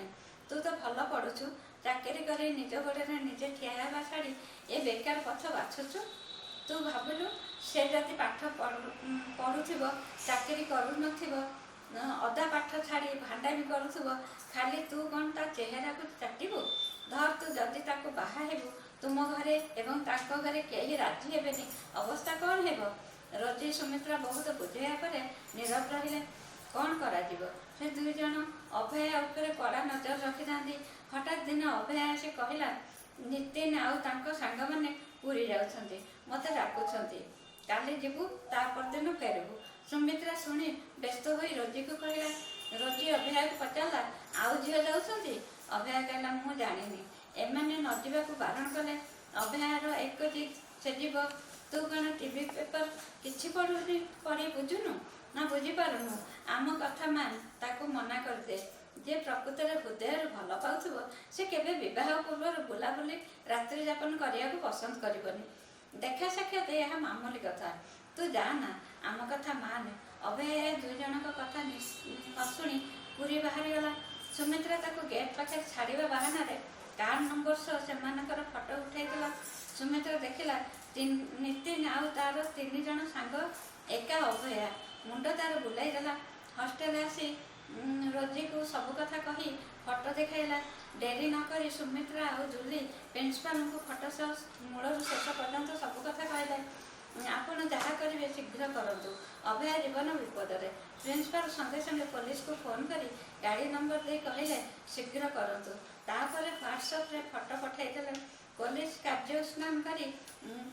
तू तो भल पढ़ुचु, चाकरी कर निज गोड़े निजे ठिया होगा छाड़ी ए बेकार पथ बाछुचु। तू भाविलु से जदि पाठ पढ़ुथिब चाकरी करू अदा पाठ छाड़ी भांडामी करुथुब खाली तू कौन ता चेहरा को चाटिबु। धर तू जदि ताको बाहा हेबु तुम घरे एवं ताको घरे केही राजी हेबेनी अवस्था कौन हेबो। रोजी सुमित्रा बहुत बुझाइया पर नीरव रहिले। कौन करा जीवो। से दुई जन अभय उपरे कड़ा नजर रखी था। हठात दिन अभय आसी कहला नितिन आउ तांको सांग माने पुरी जाउछंती मते डाकुछंती काली जीवु ता परदिन फेरबु। सुमित्रा शुणी व्यस्त हो रोजी को कहला। रोजी अभय को पचारा आउ झील जाउछंती। अभय कहला मु जानिनी एमाने न जीवाकू बारण कले। अभयर एक जिद से जीव तू कण टीवी पेपर किछि पढ़ी बुझुनु ना बुझीपारुनु। आम कथा मान ताकू मना करदे। जे प्रकृत हृदय भल पाउथुब से केबे विवाह पूर्व बुलाबुली रात्रि यापन करिया को पसंद करिबनी। देखा साक्षात यह मामूली कथा। तू जाना आम कथा मान। अभय 2 जनक कथा न शुणी पूरी बाहरी गला। सुमित्रा ताकू गेट पाखे छाड़िबा बहाना रे कार नंबर सह सेमानकर फोटो उठाइला। सुमित्रा देखिला नितिन आउ तार 3 जन सांग एका अभया मुंड तार बुलाई देला। हॉस्टेल आसी रोजी को सब कथा कही फोटो देखाइला। डेरी न करी सुमित्रा और जूली प्रिंसिपाल को फोटो सह मूल शेष पर्यंत सब कथा कहले। आपण जहाँ करेंगे शीघ्र करंतु। अभय जीवन विपद रे। प्रिंसिपाल संगे संगे पुलिस को फोन करी गाड़ी नंबर दे कहले शीघ्र करंतु। तापर व्हाट्सएप रे फोटो पठाइदेले। पुलिस कार्यानुष्ठान करी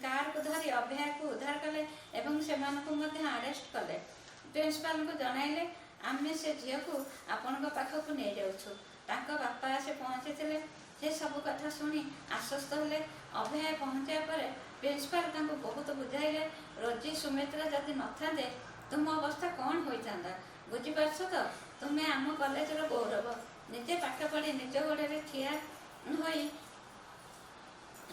कार को धरी अभय को उद्धार कले एवं सेमानकु मध्य अरेस्ट कले। प्रिंसिपाल को जनाइले आमे से झील को आपण पाखक नहीं जाऊँ। तांको बापा आसे पहुँची से सब कथा शुणी आश्वस्त हेले। अभय पहुँचा पर प्रिंसिपाल तांको बहुत बुझाइले। रोजी सुमित्रा जदि न था तुम अवस्था कौन होता बुझीपारछ तो। तुम्हें आम कॉलेज गौरव। निजे पाठ पढ़ी निज गोड़े ठिया होई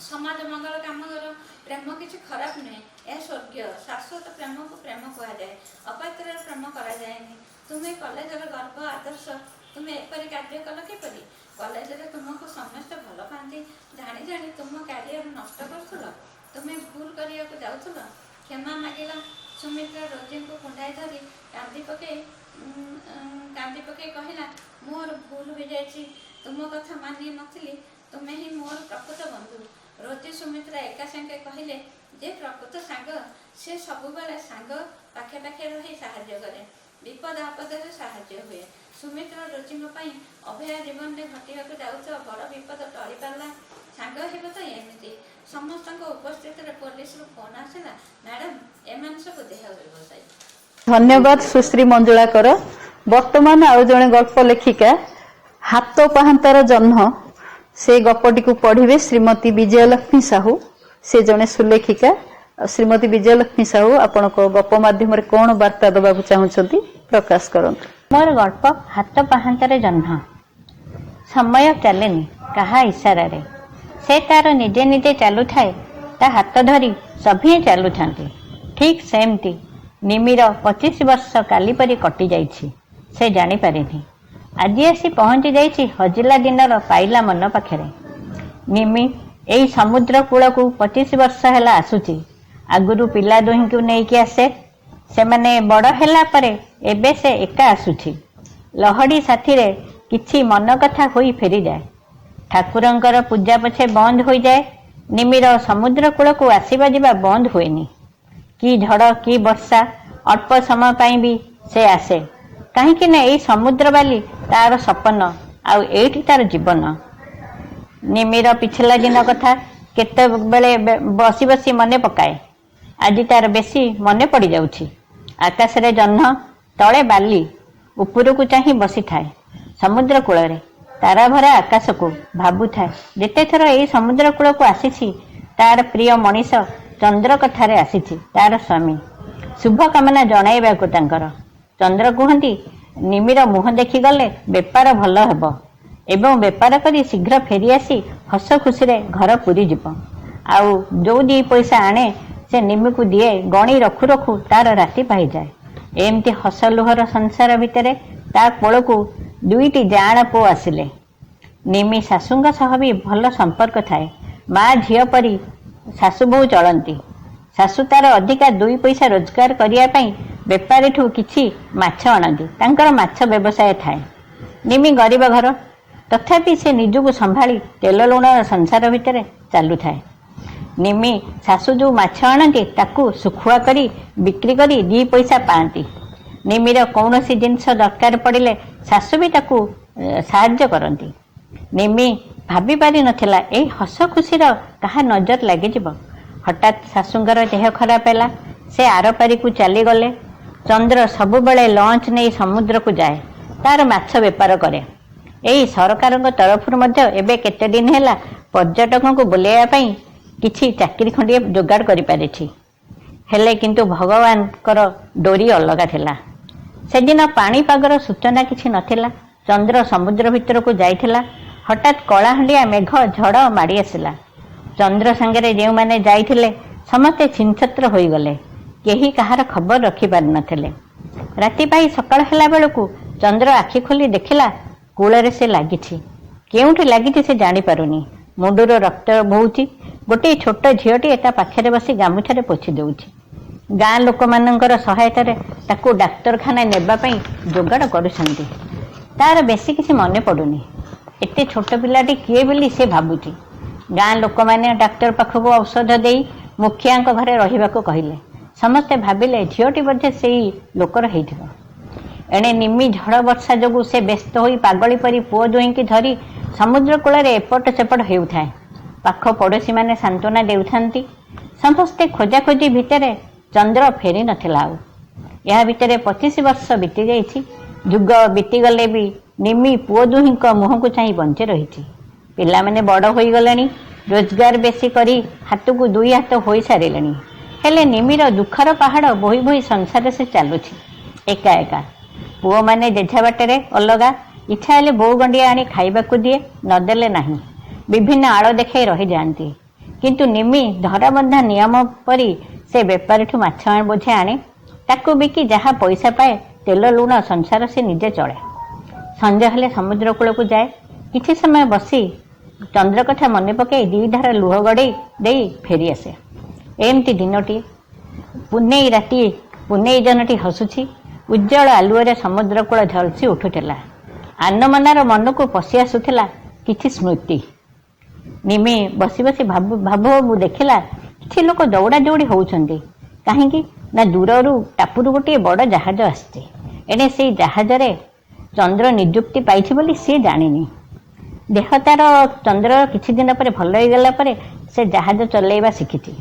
समाज मंगल काम कर। प्रेम किसी खराब नुहे। यह स्वर्गीय शाश्वत प्रेम को प्रेम कहुए। अपात्र प्रेम करा जाएनी। तुम्हें कॉलेज गर्व आदर्श। तुम्हें एपरी कार्य कल किपरि। कॉलेज तुमको समस्त भल पाती जानी जानी तुम क्यारियर नष्ट कर। तुम्हें भूल करने जाऊल क्षमा मागिल। सुमित्रा रोजी को कुंडाई धरी कांदी पकई कहला मोर भूल हो जाए। तुम कथा मानी नी। तुम्हें ही मोर प्रकृत बंधु। रोजी सुमित्रा एका संगे कहले जे प्रकृत सांग से सबुबले सांग पाखे पाखे रही साहाय्य करे। विपद आपद साहाय्य हुए। सुमित्रा रोजी अभय जीवन में घटवा जाऊँ बड़ विपद टली पारा सांग हेब तो एमती। समस्त उपस्थित पुलिस फोन आसला मैडम एम सब देह व्यवसायी।
धन्यवाद सुश्री मंजुला कर। वर्तमान आउ जड़े गल्प लेखिका हाथ पाहांतार जन्ह से गपटी को पढ़िबे श्रीमती विजयलक्ष्मी साहू। से जड़े सुलेखिका। श्रीमती विजयलक्ष्मी साहू आपण गप माध्यम कौन वार्ता दबा चाहूँगी प्रकाश करंतु।
मोर गल्प हाथ पाहांतार जन्ह। समय चलेनी कहा इशारा रे ସେ ତାର ନିଜେ ନିଜେ ଚାଲୁଥାଏ, ତା ହାତ ଧରି ସଭିଏଁ ଚାଲୁଥାନ୍ତି। ଠିକ୍ ସେମିତି ନିମିର 25 ବର୍ଷ କାଲି ପରି କଟି ଯାଇଛି। ସେ ଜାଣିପାରିନି। ଆଜି ଆସି ପହଞ୍ଚି ଯାଇଛି ହଜିଲା ଦିନର ପାଇଲା ମନ ପାଖରେ। ନିମି ଏଇ ସମୁଦ୍ର କୂଳକୁ 25 ବର୍ଷ ହେଲା ଆସୁଛି। ଆଗରୁ ପିଲା ଦୁହିଁଙ୍କୁ ନେଇକି ଆସେ। ସେମାନେ ବଡ଼ ହେଲା ପରେ ଏବେ ସେ ଏକା ଆସୁଛି। ଲହଡ଼ି ସାଥିରେ କିଛି ମନ କଥା ହୋଇ ଫେରିଯାଏ। ଠାକୁରଙ୍କର ପୂଜା ପଛେ ବନ୍ଦ ହୋଇଯାଏ, ନିମିର ସମୁଦ୍ର କୂଳକୁ ଆସିବା ଯିବା ବନ୍ଦ ହୁଏନି। କି ଝଡ଼ କି ବର୍ଷା, ଅଳ୍ପ ସମୟ ପାଇଁ ବି ସେ ଆସେ। କାହିଁକି ନା ଏଇ ସମୁଦ୍ର ବାଲି ତାର ସପନ, ଆଉ ଏଇଠି ତାର ଜୀବନ। ନିମିର ପିଛଲା ଦିନ କଥା କେତେବେଳେ ବସି ବସି ମନେ ପକାଏ। ଆଜି ତାର ବେଶୀ ମନେ ପଡ଼ିଯାଉଛି। ଆକାଶରେ ଜହ୍ନ, ତଳେ ବାଲି, ଉପରକୁ ଚାହିଁ ବସିଥାଏ ସମୁଦ୍ର କୂଳରେ। ତାରାଭରା ଆକାଶକୁ ଭାବୁଥାଏ ଯେତେଥର ଏଇ ସମୁଦ୍ର କୂଳକୁ ଆସିଛି ତାର ପ୍ରିୟ ମଣିଷ ଚନ୍ଦ୍ର କଥାରେ ଆସିଛି ତାର ସ୍ୱାମୀ, ଶୁଭକାମନା ଜଣାଇବାକୁ ତାଙ୍କର। ଚନ୍ଦ୍ର କୁହନ୍ତି, ନିମିର ମୁହଁ ଦେଖିଗଲେ ବେପାର ଭଲ ହେବ ଏବଂ ବେପାର କରି ଶୀଘ୍ର ଫେରିଆସି ହସ ଖୁସିରେ ଘର ପୁରିଯିବ। ଆଉ ଯୋଉ 2 ପଇସା ଆଣେ ସେ ନିମିକୁ ଦିଏ। ଗଣି ରଖୁ ରଖୁ ତାର ରାତି ପାଇଯାଏ। ଏମିତି ହସ ଲୁହର ସଂସାର ଭିତରେ ତା କୋଳକୁ 2ଟି ଜାଆଁଳ ପୁଅ ଆସିଲେ। ନିମି ଶାଶୁଙ୍କ ସହ ବି ଭଲ ସମ୍ପର୍କ ଥାଏ। ମା ଝିଅ ପରି ଶାଶୁ ବୋହୂ ଚଳନ୍ତି। ଶାଶୁ ତାର ଅଧିକା 2 ପଇସା ରୋଜଗାର କରିବା ପାଇଁ ବେପାରୀଠୁ କିଛି ମାଛ ଆଣନ୍ତି। ତାଙ୍କର ମାଛ ବ୍ୟବସାୟ ଥାଏ। ନିମି ଗରିବ ଘର, ତଥାପି ସେ ନିଜକୁ ସମ୍ଭାଳି ତେଲ ଲୁଣର ସଂସାର ଭିତରେ ଚାଲୁଥାଏ। ନିମି ଶାଶୁ ଯେଉଁ ମାଛ ଆଣନ୍ତି ତାକୁ ଶୁଖୁଆ କରି ବିକ୍ରି କରି 2 ପଇସା ପାଆନ୍ତି। ନିମିର କୌଣସି ଜିନିଷ ଦରକାର ପଡ଼ିଲେ ଶାଶୁ ବି ତାକୁ ସାହାଯ୍ୟ କରନ୍ତି। ନିମି ଭାବି ପାରିନଥିଲା ଏଇ ହସ ଖୁସିର କାହା ନଜର ଲାଗିଯିବ। ହଠାତ୍ ଶାଶୁଙ୍କର ଦେହ ଖରାପ ହେଲା। ସେ ଆରପାରିକୁ ଚାଲିଗଲେ। ଚନ୍ଦ୍ର ସବୁବେଳେ ଲଞ୍ଚ ନେଇ ସମୁଦ୍ରକୁ ଯାଏ, ତାର ମାଛ ବେପାର କରେ। ଏଇ ସରକାରଙ୍କ ତରଫରୁ ମଧ୍ୟ ଏବେ କେତେ ଦିନ ହେଲା ପର୍ଯ୍ୟଟକଙ୍କୁ ବୁଲେଇବା ପାଇଁ କିଛି ଚାକିରି ଖଣ୍ଡିଏ ଯୋଗାଡ଼ କରିପାରିଛି। ହେଲେ କିନ୍ତୁ ଭଗବାନଙ୍କର ଡୋରି ଅଲଗା ଥିଲା। ସେଦିନ ପାଣିପାଗର ସୂଚନା କିଛି ନଥିଲା। ଚନ୍ଦ୍ର ସମୁଦ୍ର ଭିତରକୁ ଯାଇଥିଲା। ହଠାତ୍ କଳାହାଣ୍ଡିଆ ମେଘ ଝଡ଼ ମାଡ଼ି ଆସିଲା। ଚନ୍ଦ୍ର ସାଙ୍ଗରେ ଯେଉଁମାନେ ଯାଇଥିଲେ ସମସ୍ତେ ଛିନଛତ୍ର ହୋଇଗଲେ। କେହି କାହାର ଖବର ରଖିପାରିନଥିଲେ। ରାତି ପାଇ ସକାଳ ହେଲା ବେଳକୁ ଚନ୍ଦ୍ର ଆଖି ଖୋଲି ଦେଖିଲା କୂଳରେ ସେ ଲାଗିଛି। କେଉଁଠି ଲାଗିଛି ସେ ଜାଣିପାରୁନି। ମୁଣ୍ଡରୁ ରକ୍ତ ବୋହୁଛି। ଗୋଟିଏ ଛୋଟ ଝିଅଟିଏ ତା ପାଖରେ ବସି ଗାମୁଛାରେ ପୋଛି ଦେଉଛି। ଗାଁ ଲୋକମାନଙ୍କର ସହାୟତାରେ ତାକୁ ଡାକ୍ତରଖାନା ନେବା ପାଇଁ ଯୋଗାଡ଼ କରୁଛନ୍ତି। ତାର ବେଶୀ କିଛି ମନେ ପଡ଼ୁନି। ଏତେ ଛୋଟ ପିଲାଟି କିଏ ବୋଲି ସେ ଭାବୁଛି। ଗାଁ ଲୋକମାନେ ଡାକ୍ତର ପାଖକୁ ଔଷଧ ଦେଇ ମୁଖିଆଙ୍କ ଘରେ ରହିବାକୁ କହିଲେ। ସମସ୍ତେ ଭାବିଲେ ଝିଅଟି ବୋଧେ ସେଇ ଲୋକର ହେଇଥିବ। ଏଣେ ନିମି ଝଡ଼ ବର୍ଷା ଯୋଗୁଁ ସେ ବ୍ୟସ୍ତ ହୋଇ ପାଗଳି ପରି ପୁଅ ଦୁହିଁକି ଧରି ସମୁଦ୍ର କୂଳରେ ଏପଟ ସେପଟ ହେଉଥାଏ। ପାଖ ପଡ଼ୋଶୀମାନେ ସାନ୍ତ୍ୱନା ଦେଉଥାନ୍ତି। ସମସ୍ତେ ଖୋଜାଖୋଜି ଭିତରେ ଚନ୍ଦ୍ର ଫେରି ନଥିଲା ଆଉ। ଏହା ଭିତରେ 25 ବର୍ଷ ବିତି ଯାଇଛି। ଯୁଗ ବିତିଗଲେ ବି ନିମି ପୁଅ ଦୁହିଁଙ୍କ ମୁହଁକୁ ଚାହିଁ ବଞ୍ଚି ରହିଛି। ପିଲାମାନେ ବଡ଼ ହୋଇଗଲେଣି। ରୋଜଗାର ବେଶୀ କରି ହାତକୁ 2 ହାତ ହୋଇସାରିଲେଣି। ହେଲେ ନିମିର ଦୁଃଖର ପାହାଡ଼ ବୋହି ବୋହି ସଂସାରରେ ସେ ଚାଲୁଛି ଏକା ଏକା। ପୁଅମାନେ ଯେଝା ବାଟରେ ଅଲଗା। ଇଚ୍ଛା ହେଲେ ବୋଉ ଗଣ୍ଡିଆ ଆଣି ଖାଇବାକୁ ଦିଏ, ନଦେଲେ ନାହିଁ। ବିଭିନ୍ନ ଆଳ ଦେଖାଇ ରହିଯାଆନ୍ତି। କିନ୍ତୁ ନିମି ଧରାବନ୍ଧା ନିୟମ ପରି ସେ ବେପାରୀଠୁ ମାଛ ବୋଝେ ଆଣେ। ତାକୁ ବିକି ଯାହା ପଇସା ପାଏ ତେଲ ଲୁଣ ସଂସାର ସେ ନିଜେ ଚଳେ। ସଞ୍ଜ ହେଲେ ସମୁଦ୍ର କୂଳକୁ ଯାଏ। କିଛି ସମୟ ବସି ଚନ୍ଦ୍ର କଥା ମନେ ପକାଇ 2 ଧାର ଲୁହ ଗଡ଼େଇ ଦେଇ ଫେରିଆସେ। ଏମିତି ଦିନଟି ପୁନେଇ ରାତି, ପୁନେଇ ଜହ୍ନଟି ହସୁଛି। ଉଜ୍ଜଳ ଆଲୁଅରେ ସମୁଦ୍ର କୂଳ ଝଲସି ଉଠୁଥିଲା। ଆନମନାର ମନକୁ ପଶି ଆସୁଥିଲା କିଛି ସ୍ମୃତି। ନିମି ବସି ବସି ଭାବୁ ଭାବୁ ଦେଖିଲା କିଛି ଲୋକ ଦୌଡ଼ା ଦୌଡ଼ି ହେଉଛନ୍ତି। କାହିଁକି ନା ଦୂରରୁ ଟାପୁରୁ ଗୋଟିଏ ବଡ଼ ଜାହାଜ ଆସିଛି। ଏଣେ ସେଇ ଜାହାଜରେ ଚନ୍ଦ୍ର ନିଯୁକ୍ତି ପାଇଛି ବୋଲି ସିଏ ଜାଣିନି। ଦେହ ତାର ଚନ୍ଦ୍ରର କିଛି ଦିନ ପରେ ଭଲ ହେଇଗଲା ପରେ ସେ ଜାହାଜ ଚଲେଇବା ଶିଖିଛି।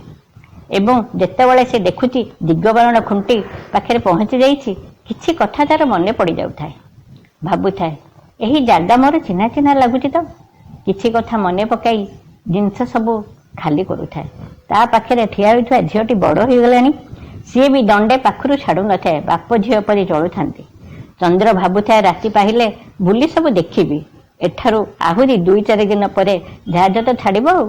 ଏବଂ ଯେତେବେଳେ ସେ ଦେଖୁଛି ଦିଗବାରଣ ଖୁଣ୍ଟି ପାଖରେ ପହଞ୍ଚି ଯାଇଛି, କିଛି କଥା ତାର ମନେ ପଡ଼ିଯାଉଥାଏ। ଭାବୁଥାଏ ଏହି ଜାଗା ମୋର ଚିହ୍ନା ଚିହ୍ନା ଲାଗୁଛି ତ। କିଛି କଥା ମନେ ପକାଇ ଜିନିଷ ସବୁ ଖାଲି କରୁଥାଏ। ତା ପାଖରେ ଠିଆ ହୋଇଥିବା ଝିଅଟି ବଡ଼ ହୋଇଗଲାଣି। ସିଏ ବି ଦଣ୍ଡେ ପାଖରୁ ଛାଡ଼ୁ ନଥାଏ। ବାପ ଝିଅ ପରି ଚଳୁଥାନ୍ତି। ଚନ୍ଦ୍ର ଭାବୁଥାଏ ରାତି ପାହିଲେ ବୁଲି ସବୁ ଦେଖିବି। ଏଠାରୁ ଆହୁରି 2-4 ଦିନ ପରେ ଜାହାଜ ତ ଛାଡ଼ିବ ଆଉ।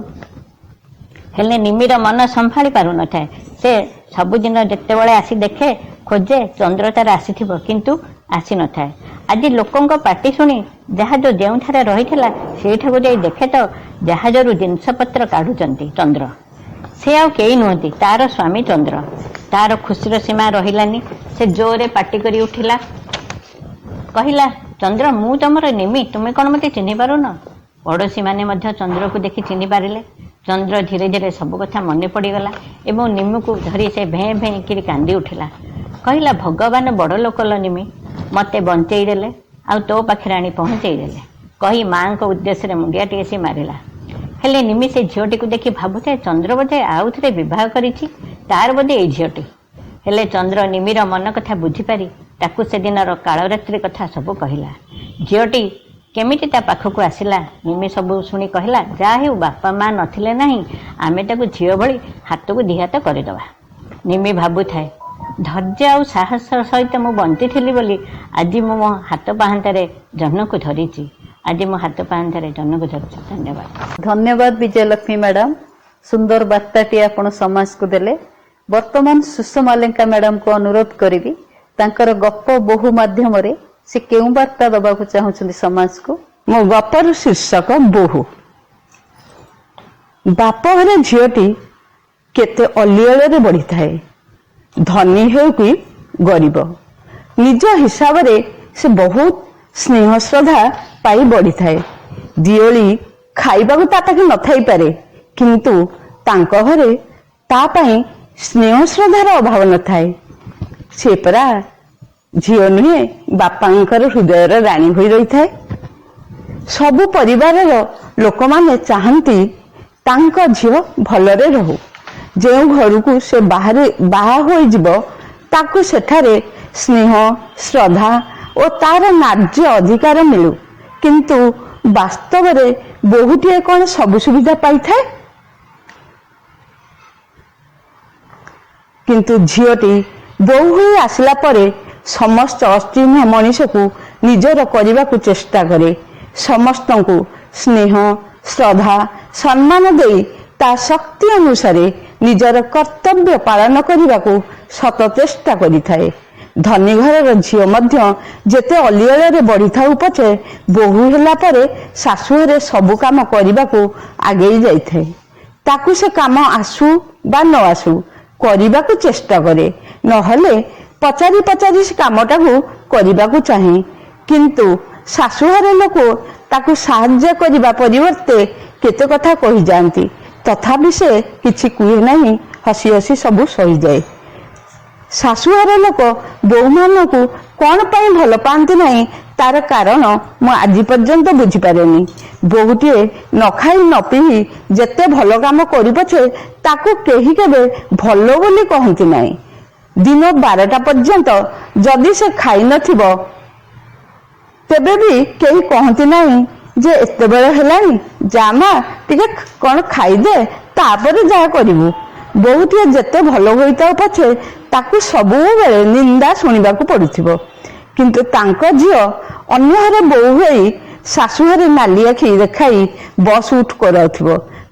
ହେଲେ ନିମିର ମନ ସମ୍ଭାଳି ପାରୁନଥାଏ। ସେ ସବୁଦିନ ଯେତେବେଳେ ଆସି ଦେଖେ, ଖୋଜେ ଚନ୍ଦ୍ର ତାର ଆସିଥିବ, କିନ୍ତୁ ଆସିନଥାଏ। ଆଜି ଲୋକଙ୍କ ପାଟି ଶୁଣି ଜାହାଜ ଯେଉଁଠାରେ ରହିଥିଲା ସେଇଠାକୁ ଯାଇ ଦେଖେ ତ ଜାହାଜରୁ ଜିନିଷପତ୍ର କାଢୁଛନ୍ତି ଚନ୍ଦ୍ର। ସେ ଆଉ କେହି ନୁହନ୍ତି, ତାର ସ୍ୱାମୀ ଚନ୍ଦ୍ର। ତାର ଖୁସିର ସୀମା ରହିଲାନି। ସେ ଜୋରରେ ପାଟି କରି ଉଠିଲା, କହିଲା, ଚନ୍ଦ୍ର, ମୁଁ ତମର ନିମି, ତୁମେ କଣ ମତେ ଚିହ୍ନି ପାରୁନ? ପଡ଼ୋଶୀମାନେ ମଧ୍ୟ ଚନ୍ଦ୍ରକୁ ଦେଖି ଚିହ୍ନି ପାରିଲେ। ଚନ୍ଦ୍ର ଧୀରେ ଧୀରେ ସବୁ କଥା ମନେ ପଡ଼ିଗଲା ଏବଂ ନିମିକୁ ଧରି ସେ ଭେଁ ଭେଁ କିରି କାନ୍ଦି ଉଠିଲା। କହିଲା, ଭଗବାନ ବଡ଼ ଲୋକ ଲୋ ନିମି, ମତେ ବଞ୍ଚେଇ ଦେଲେ ଆଉ ତୋ ପାଖରେ ଆଣି ପହଞ୍ଚେଇ ଦେଲେ, କହି ମାଙ୍କ ଉଦ୍ଦେଶ୍ୟରେ ମୁଣ୍ଡିଆଟିଏ ସେ ମାରିଲା। ହେଲେ ନିମି ସେ ଝିଅଟିକୁ ଦେଖି ଭାବୁଥାଏ, ଚନ୍ଦ୍ର ବୋଧେ ଆଉ ଥରେ ବିବାହ କରିଛି, ତାର ବୋଧେ ଏଇ ଝିଅଟି। ହେଲେ ଚନ୍ଦ୍ର ନିମିର ମନ କଥା ବୁଝିପାରି ତାକୁ ସେଦିନର କାଳରାତ୍ରି କଥା ସବୁ କହିଲା। ଝିଅଟି କେମିତି ତା ପାଖକୁ ଆସିଲା, ନିମି ସବୁ ଶୁଣି କହିଲା, ଯାହା ହେଉ ବାପା ମା ନଥିଲେ ନାହିଁ, ଆମେ ତାକୁ ଝିଅ ଭଳି ହାତକୁ ଦିହାତ କରିଦେବା। ନିମି ଭାବୁଥାଏ, ଧୈର୍ଯ୍ୟ ଆଉ ସାହସ ସହିତ ମୁଁ ବଞ୍ଚିଥିଲି ବୋଲି ଆଜି ମୁଁ ମୋ ହାତ ପାହାନ୍ତାରେ ଜହ୍ନକୁ ଧରିଛି। ଆଜି ମୋ ହାତ ପାହାନ୍ତାରେ ଜହ୍ନକୁ ଧରିଛି। ଧନ୍ୟବାଦ।
ଧନ୍ୟବାଦ ବିଜୟଲକ୍ଷ୍ମୀ ମ୍ୟାଡାମ, ସୁନ୍ଦର ବାର୍ତ୍ତାଟି ଆପଣ ସମାଜକୁ ଦେଲେ। ବର୍ତ୍ତମାନ ସୁଷମା ଲେଙ୍କା ମ୍ୟାଡାମକୁ ଅନୁରୋଧ କରିବି, ତାଙ୍କର ଗପ ବୋହୂ ମାଧ୍ୟମରେ ସେ କେଉଁ ବାର୍ତ୍ତା ଦେବାକୁ ଚାହୁଁଛନ୍ତି ସମାଜକୁ?
ମୋ ଗପର ଶୀର୍ଷକ ବୋହୂ। ବାପଘର ଝିଅଟି କେତେ ଅଲିଅଳରେ ବଢିଥାଏ, ଧନୀ ହେଉ କି ଗରିବ। ନିଜ ହିସାବରେ ସେ ବହୁତ ସ୍ନେହ ଶ୍ରଦ୍ଧା ପାଇ ବଢିଥାଏ। ଦିଓଳି ଖାଇବାକୁ ତା ପାଖେ ନଥାଇପାରେ, କିନ୍ତୁ ତାଙ୍କ ଘରେ ତା ପାଇଁ ସ୍ନେହ ଶ୍ରଦ୍ଧାର ଅଭାବ ନଥାଏ। ସେ ପରା ଝିଅ ନୁହେଁ, ବାପାଙ୍କର ହୃଦୟର ରାଣୀ ହୋଇ ରହିଥାଏ। ସବୁ ପରିବାରର ଲୋକମାନେ ଚାହାନ୍ତି ତାଙ୍କ ଝିଅ ଭଲରେ ରହୁ। ଯେଉଁ ଘରକୁ ସେ ବାହା ହୋଇଯିବ ତାକୁ ସେଠାରେ ସ୍ନେହ ଶ୍ରଦ୍ଧା ଓ ତାର ନ୍ୟାଯ୍ୟ ଅଧିକାର ମିଳୁ। କିନ୍ତୁ ବାସ୍ତବରେ ବୋହୂଟିଏ କଣ ସବୁ ସୁବିଧା ପାଇଥାଏ? କିନ୍ତୁ ଝିଅଟି ବୋହୂ ହୋଇ ଆସିଲା ପରେ ସମସ୍ତ ଅଚିହ୍ନା ମଣିଷକୁ ନିଜର କରିବାକୁ ଚେଷ୍ଟା କରେ। ସମସ୍ତଙ୍କୁ ସ୍ନେହ ଶ୍ରଦ୍ଧା ସମ୍ମାନ ଦେଇ ତା ଶକ୍ତି ଅନୁସାରେ ନିଜର କର୍ତ୍ତବ୍ୟ ପାଳନ କରିବାକୁ ସତ ଚେଷ୍ଟା କରିଥାଏ। ଧନୀ ଘରର ଝିଅ ମଧ୍ୟ ଯେତେ ଅଲିଅଳରେ ବଢିଥାଉ ପଛେ ବୋହୂ ହେଲା ପରେ ଶାଶୁଘରେ ସବୁ କାମ କରିବାକୁ ଆଗେଇ ଯାଇଥାଏ। ତାକୁ ସେ କାମ ଆସୁ ବା ନ ଆସୁ କରିବାକୁ ଚେଷ୍ଟା କରେ, ନହେଲେ ପଚାରି ପଚାରି ସେ କାମଟାକୁ କରିବାକୁ ଚାହେଁ। କିନ୍ତୁ ଶାଶୁଘର ଲୋକ ତାକୁ ସାହାଯ୍ୟ କରିବା ପରିବର୍ତ୍ତେ କେତେ କଥା କହିଯାଆନ୍ତି, ତଥାପି ସେ କିଛି କୁହେ ନାହିଁ, ହସି ହସି ସବୁ ସହିଯାଏ। ଶାଶୁଘର ଲୋକ ବୋହୂମାନଙ୍କୁ କଣ ପାଇଁ ଭଲ ପାଆନ୍ତି ନାହିଁ ତାର କାରଣ ମୁଁ ଆଜି ପର୍ଯ୍ୟନ୍ତ ବୁଝିପାରେନି। ବୋହୂଟିଏ ନ ଖାଇ ନ ପିଇ ଯେତେ ଭଲ କାମ କରୁ ପଛେ ତାକୁ କେହି କେବେ ଭଲ ବୋଲି କହନ୍ତି ନାହିଁ। ଦିନ 12ଟା ପର୍ଯ୍ୟନ୍ତ ଯଦି ସେ ଖାଇନଥିବ ତେବେ ବି କେହି କହନ୍ତି ନାହିଁ ଯେ ଏତେବେଳ ହେଲାଣି, ଯା ମା ଟିକେ କଣ ଖାଇଦେ, ତାପରେ ଯାହା କରିବୁ। ବୋହୂଟିଏ ଯେତେ ଭଲ ହୋଇଥାଉ ପଛେ ତାକୁ ସବୁବେଳେ ନିନ୍ଦା ଶୁଣିବାକୁ ପଡୁଥିବ। କିନ୍ତୁ ତାଙ୍କ ଝିଅ ଅନ୍ୟ ଘରେ ବୋହୂ ହୋଇ ଶାଶୁଘରେ ନାଲି ଆଖି ଦେଖାଇ ବସ ଉଠ କରାଉଥିବ,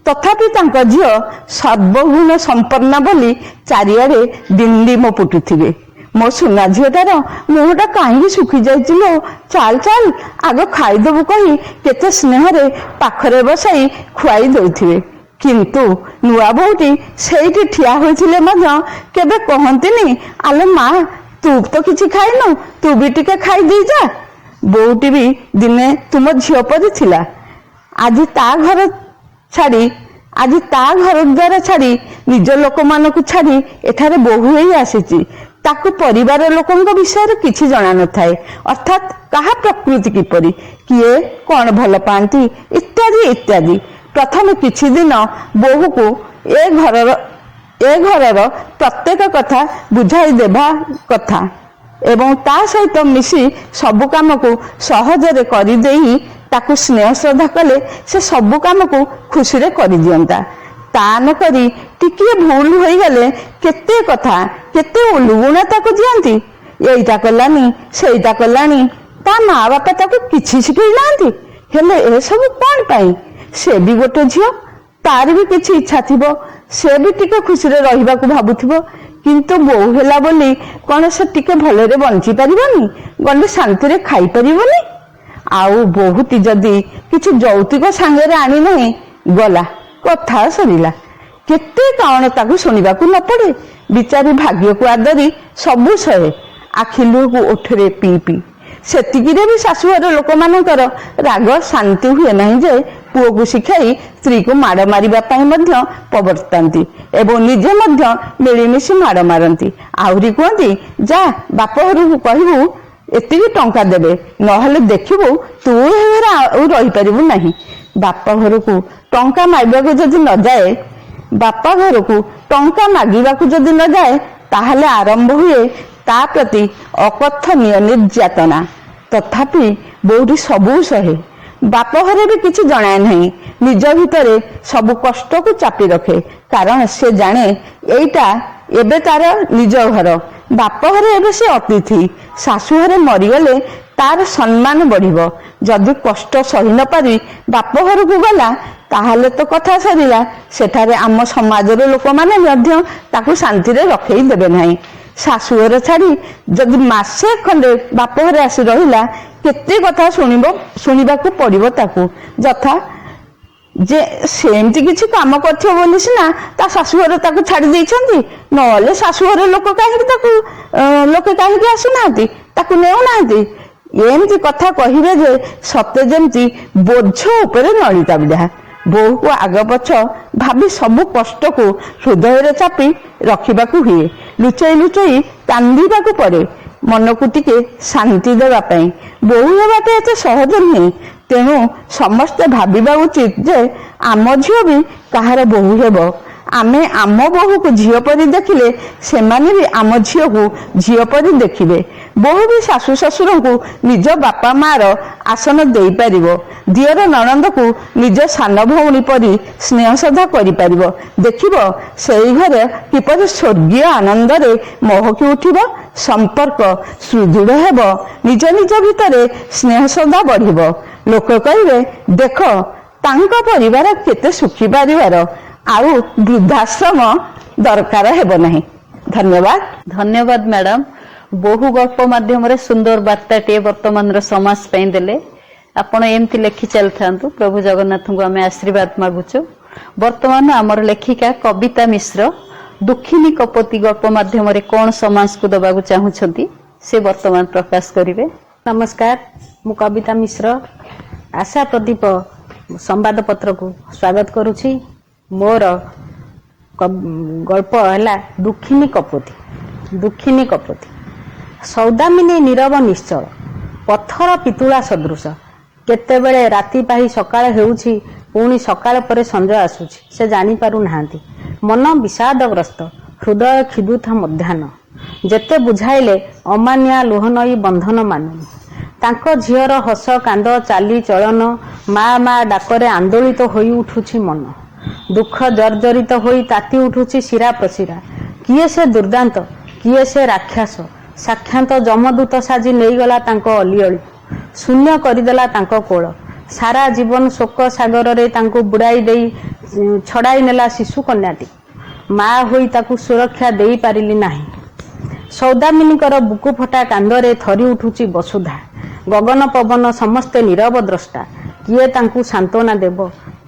ତଥାପି ତାଙ୍କ ଝିଅ ସର୍ବଗୁଣ ସମ୍ପନ୍ନ ବୋଲି ଚାରିଆଡେ ଡିଣ୍ଡିମ ପୁଟୁଥିବେ। ମୋ ସୁନା ଝିଅଟାର ମୁହଁଟା କାହିଁକି ଶୁଖି ଯାଇଛି ଲୋ, ଚାଲ ଚାଲ ଆଗ ଖାଇଦେବୁ କହି କେତେ ସ୍ନେହରେ ପାଖରେ ବସାଇ ଖୁଆଇ ଦଉଥିବେ। କିନ୍ତୁ ନୂଆ ବୋହୂଟି ସେଇଠି ଠିଆ ହୋଇଥିଲେ ମଧ୍ୟ କେବେ କହନ୍ତିନି, ଆଲୋ ମା ତୁ ତ କିଛି ଖାଇନୁ, ତୁ ବି ଟିକେ ଖାଇଦେଇ ଯା। ବୋହୂଟି ବି ଦିନେ ତୁମ ଝିଅ ପରି ଥିଲା। ଆଜି ତା ଘର ଦ୍ୱାର ଛାଡି ନିଜ ଲୋକମାନଙ୍କୁ ଛାଡି ଏଠାରେ ବୋହୂ ହେଇ ଆସିଛି। ତାକୁ ପରିବାର ଲୋକଙ୍କ ବିଷୟରେ କିଛି ଜଣା ନଥାଏ, ଅର୍ଥାତ୍ କାହା ପ୍ରକୃତି କିପରି, କିଏ କଣ ଭଲ ପାଆନ୍ତି ଇତ୍ୟାଦି ଇତ୍ୟାଦି। ପ୍ରଥମେ କିଛି ଦିନ ବୋହୂକୁ ଏ ଘରର ପ୍ରତ୍ୟେକ କଥା ବୁଝାଇ ଦେବା କଥା ଏବଂ ତା ସହିତ ମିଶି ସବୁ କାମକୁ ସହଜରେ କରିଦେଇ ତାକୁ ସ୍ନେହ ଶ୍ରଦ୍ଧା କଲେ ସେ ସବୁ କାମକୁ ଖୁସିରେ କରିଦିଅନ୍ତା। ତା ନ କରି ଟିକିଏ ଭୁଲ ହୋଇଗଲେ କେତେ କଥା କେତେ ଉଲୁଗୁଣା ତାକୁ ଦିଅନ୍ତି। ଏଇଟା କଲାନି ସେଇଟା କଲାନି, ତା ମା ବାପା ତାକୁ କିଛି ଶିଖେଇ ନାହାନ୍ତି। ହେଲେ ଏସବୁ କଣ ପାଇଁ? ସେ ବି ଗୋଟେ ଝିଅ, ତାର ବି କିଛି ଇଚ୍ଛା ଥିବ, ସେ ବି ଟିକେ ଖୁସିରେ ରହିବାକୁ ଭାବୁଥିବ। କିନ୍ତୁ ବୋହୂ ହେଲା ବୋଲି କଣ ସେ ଟିକେ ଭଲରେ ବଞ୍ଚି ପାରିବନି? ଗଣ୍ଡେ ଶାନ୍ତିରେ ଖାଇପାରିବନି? ଆଉ ବୋହୂଟି ଯଦି କିଛି ଯୌତୁକ ସାଙ୍ଗରେ ଆଣି ନାହିଁ, ଗଲା କଥା ସରିଲା। କେତେ କଣ ତାକୁ ଶୁଣିବାକୁ ନ ପଡେ। ବିଚାରୀ ଭାଗ୍ୟକୁ ଆଦରି ସବୁ ସହେ, ଆଖି ଲୁହକୁ ଓଠରେ ପିଇ ପିଇ। ସେତିକିରେ ବି ଶାଶୁଘର ଲୋକମାନଙ୍କର ରାଗ ଶାନ୍ତି ହୁଏ ନାହିଁ ଯେ ପୁଅକୁ ଶିଖାଇ ସ୍ତ୍ରୀକୁ ମାଡ଼ ମାରିବା ପାଇଁ ମଧ୍ୟ ପ୍ରବର୍ତ୍ତାନ୍ତି ଏବଂ ନିଜେ ମଧ୍ୟ ମିଳିମିଶି ମାଡ଼ ମାରନ୍ତି। ଆହୁରି କୁହନ୍ତି, ଯା ବାପ ଘରକୁ କହିବୁ ଏତିକି ଟଙ୍କା ଦେବେ, ନହେଲେ ଦେଖିବୁ ତୁ ଏ ଘରେ ଆଉ ରହିପାରିବୁ ନାହିଁ। ବାପ ଘରକୁ ଟଙ୍କା ମାଗିବାକୁ ଯଦି ନ ଯାଏ ତାହେଲେ ଆରମ୍ଭ ହୁଏ ତା ପ୍ରତି ଅକଥନୀୟ ନିର୍ଯାତନା। ତଥାପି ବୋଉଟି ସବୁ ସହେ। ବାପ ଘରେ ବି କିଛି ଜଣାଏ ନାହିଁ, ନିଜ ଭିତରେ ସବୁ କଷ୍ଟକୁ ଚାପି ରଖେ। କାରଣ ସେ ଜାଣେ ଏଇଟା ଏବେ ତାର ନିଜ ଘର, ବାପ ଘରେ ଏବେ ସେ ଅତିଥି। ଶାଶୁ ଘରେ ମରିଗଲେ ତାର ସମ୍ମାନ ବଢିବ। ଯଦି କଷ୍ଟ ସହି ନ ପାରି ବାପ ଘରକୁ ଗଲା ତାହେଲେ ତ କଥା ସରିଲା। ସେଠାରେ ଆମ ସମାଜର ଲୋକମାନେ ମଧ୍ୟ ତାକୁ ଶାନ୍ତିରେ ରଖେଇ ଦେବେ ନାହିଁ। ଶାଶୁଘର ଛାଡି ଯଦି ମାସେ ଖଣ୍ଡେ ବାପ ଘରେ ଆସି ରହିଲା, କେତେ କଥା ଶୁଣିବାକୁ ପଡିବ ତାକୁ। ଯଥା ଯେ ସେମିତି କିଛି କାମ କରିଥିବ ବୋଲି ସିନା ତା ଶାଶୁଘର ତାକୁ ଛାଡି ଦେଇଛନ୍ତି, ନହେଲେ ଶାଶୁଘର ଲୋକେ କାହିଁକି ଆସୁନାହାନ୍ତି, ତାକୁ ନେଉନାହାନ୍ତି। ଏମିତି କଥା କହିବେ ଯେ ସତେ ଯେମିତି ବୋଝ ଉପରେ ନଳିତା ବିଧା। ବୋହୂକୁ ଆଗ ପଛ ଭାବି ସବୁ କଷ୍ଟକୁ ହୃଦୟରେ ଚାପି ରଖିବାକୁ ହୁଏ। ଲୁଚେଇ ଲୁଚେଇ କାନ୍ଦିବାକୁ ପଡେ ମନକୁ ଟିକେ ଶାନ୍ତି ଦେବା ପାଇଁ। ବୋହୂ ହେବାଟା ଏତେ ସହଜ ନୁହେଁ। ତେଣୁ ସମସ୍ତେ ଭାବିବା ଉଚିତ ଯେ ଆମ ଝିଅ ବି କାହାର ବୋହୂ ହେବ। ଆମେ ଆମ ବୋହୂକୁ ଝିଅ ପରି ଦେଖିଲେ ସେମାନେ ବି ଆମ ଝିଅକୁ ଝିଅ ପରି ଦେଖିବେ। ବୋହୂ ବି ଶାଶୁ ଶ୍ୱଶୁରଙ୍କୁ ନିଜ ବାପା ମାର ଆସନ ଦେଇପାରିବ। ଦିଅର ନଣନ୍ଦକୁ ନିଜ ସାନ ଭଉଣୀ ପରି ସ୍ନେହ ଶ୍ରଦ୍ଧା କରିପାରିବ। ଦେଖିବ ସେଇ ଘରେ କିପରି ସ୍ୱର୍ଗୀୟ ଆନନ୍ଦରେ ମହକି ଉଠିବ, ସମ୍ପର୍କ ସୁଦୃଢ ହେବ, ନିଜ ନିଜ ଭିତରେ ସ୍ନେହ ଶ୍ରଦ୍ଧା ବଢିବ। ଲୋକ କହିବେ, ଦେଖ ତାଙ୍କ ପରିବାର କେତେ ସୁଖୀ ପରିବାର, ଆଉ ବୃଦ୍ଧାଶ୍ରମ ଦରକାର ହେବ ନାହିଁ। ଧନ୍ୟବାଦ।
ଧନ୍ୟବାଦ ମ୍ୟାଡାମ। ବହୁ ଗଳ୍ପ ମାଧ୍ୟମରେ ସୁନ୍ଦର ବାର୍ତ୍ତାଟିଏ ବର୍ତ୍ତମାନର ସମାଜ ପାଇଁ ଦେଲେ। ଆପଣ ଏମିତି ଲେଖି ଚାଲିଥାନ୍ତୁ। ପ୍ରଭୁ ଜଗନ୍ନାଥଙ୍କୁ ଆମେ ଆଶୀର୍ବାଦ ମାଗୁଛୁ। ବର୍ତ୍ତମାନ ଆମର ଲେଖିକା କବିତା ମିଶ୍ର ଦୁଃଖିନୀ କପୋତୀ ଗଳ୍ପ ମାଧ୍ୟମରେ କଣ ସମାଜକୁ ଦେବାକୁ ଚାହୁଁଛନ୍ତି ସେ ବର୍ତ୍ତମାନ ପ୍ରକାଶ କରିବେ।
ନମସ୍କାର, ମୁଁ କବିତା ମିଶ୍ର ଆଶା ପ୍ରଦୀପ ସମ୍ବାଦପତ୍ରକୁ ସ୍ୱାଗତ କରୁଛି। ମୋର ଗଳ୍ପ ହେଲା ଦୁଃଖିନୀ କପୋତୀ। ଦୁଃଖିନୀ କପୋତୀ। ସୌଦାମିନୀ ନୀରବ ନିଶ୍ଚଳ, ପଥର ପିତୁଳା ସଦୃଶ। କେତେବେଳେ ରାତି ପାହି ସକାଳ ହେଉଛି, ପୁଣି ସକାଳ ପରେ ସଞ୍ଜ ଆସୁଛି, ସେ ଜାଣିପାରୁନାହାନ୍ତି। ମନ ବିଷାଦଗ୍ରସ୍ତ, ହୃଦୟ କ୍ଷୁଧିତ ମଧ୍ୟାହ୍ନ। ଯେତେ ବୁଝାଇଲେ ଅମାନିଆ ଲୁହ ନଈ ବନ୍ଧନ ମାନୁନି। ତାଙ୍କ ଝିଅର ହସ କାନ୍ଦ ଚାଲି ଚଳନ, ମା ମା ଡାକରେ ଆନ୍ଦୋଳିତ ହୋଇ ଉଠୁଛି ମନ। ଦୁଃଖ ଜର୍ଜରିତ ହୋଇ ତାତି ଉଠୁଛି ଶିରା ପ୍ରଶିରା। କିଏ ସେ ଦୁର୍ଦାନ୍ତ, କିଏ ସେ ରାକ୍ଷସ? ସାକ୍ଷାତ ଯମଦୂତ ସାଜି ନେଇଗଲା ତାଙ୍କ ଅଲିଅଳି, ଶୂନ୍ୟ କରିଦେଲା ତାଙ୍କ କୋଳ। ସାରା ଜୀବନ ଶୋକ ସାଗରରେ ତାଙ୍କୁ ବୁଡ଼ାଇ ଦେଇ ଛଡ଼ାଇ ନେଲା ଶିଶୁ କନ୍ୟାଟି। ମା ହୋଇ ତାକୁ ସୁରକ୍ଷା ଦେଇ ପାରିଲି ନାହିଁ। ସୌଦାମିନୀଙ୍କର ବୁକୁ ଫଟା କାନ୍ଦରେ ଥରି ଉଠୁଛି ବସୁଧା। ଗଗନ ପବନ ସମସ୍ତେ ନୀରବ ଦ୍ରଷ୍ଟା। କିଏ ତାଙ୍କୁ ସାନ୍ତ୍ୱନା ଦେବ,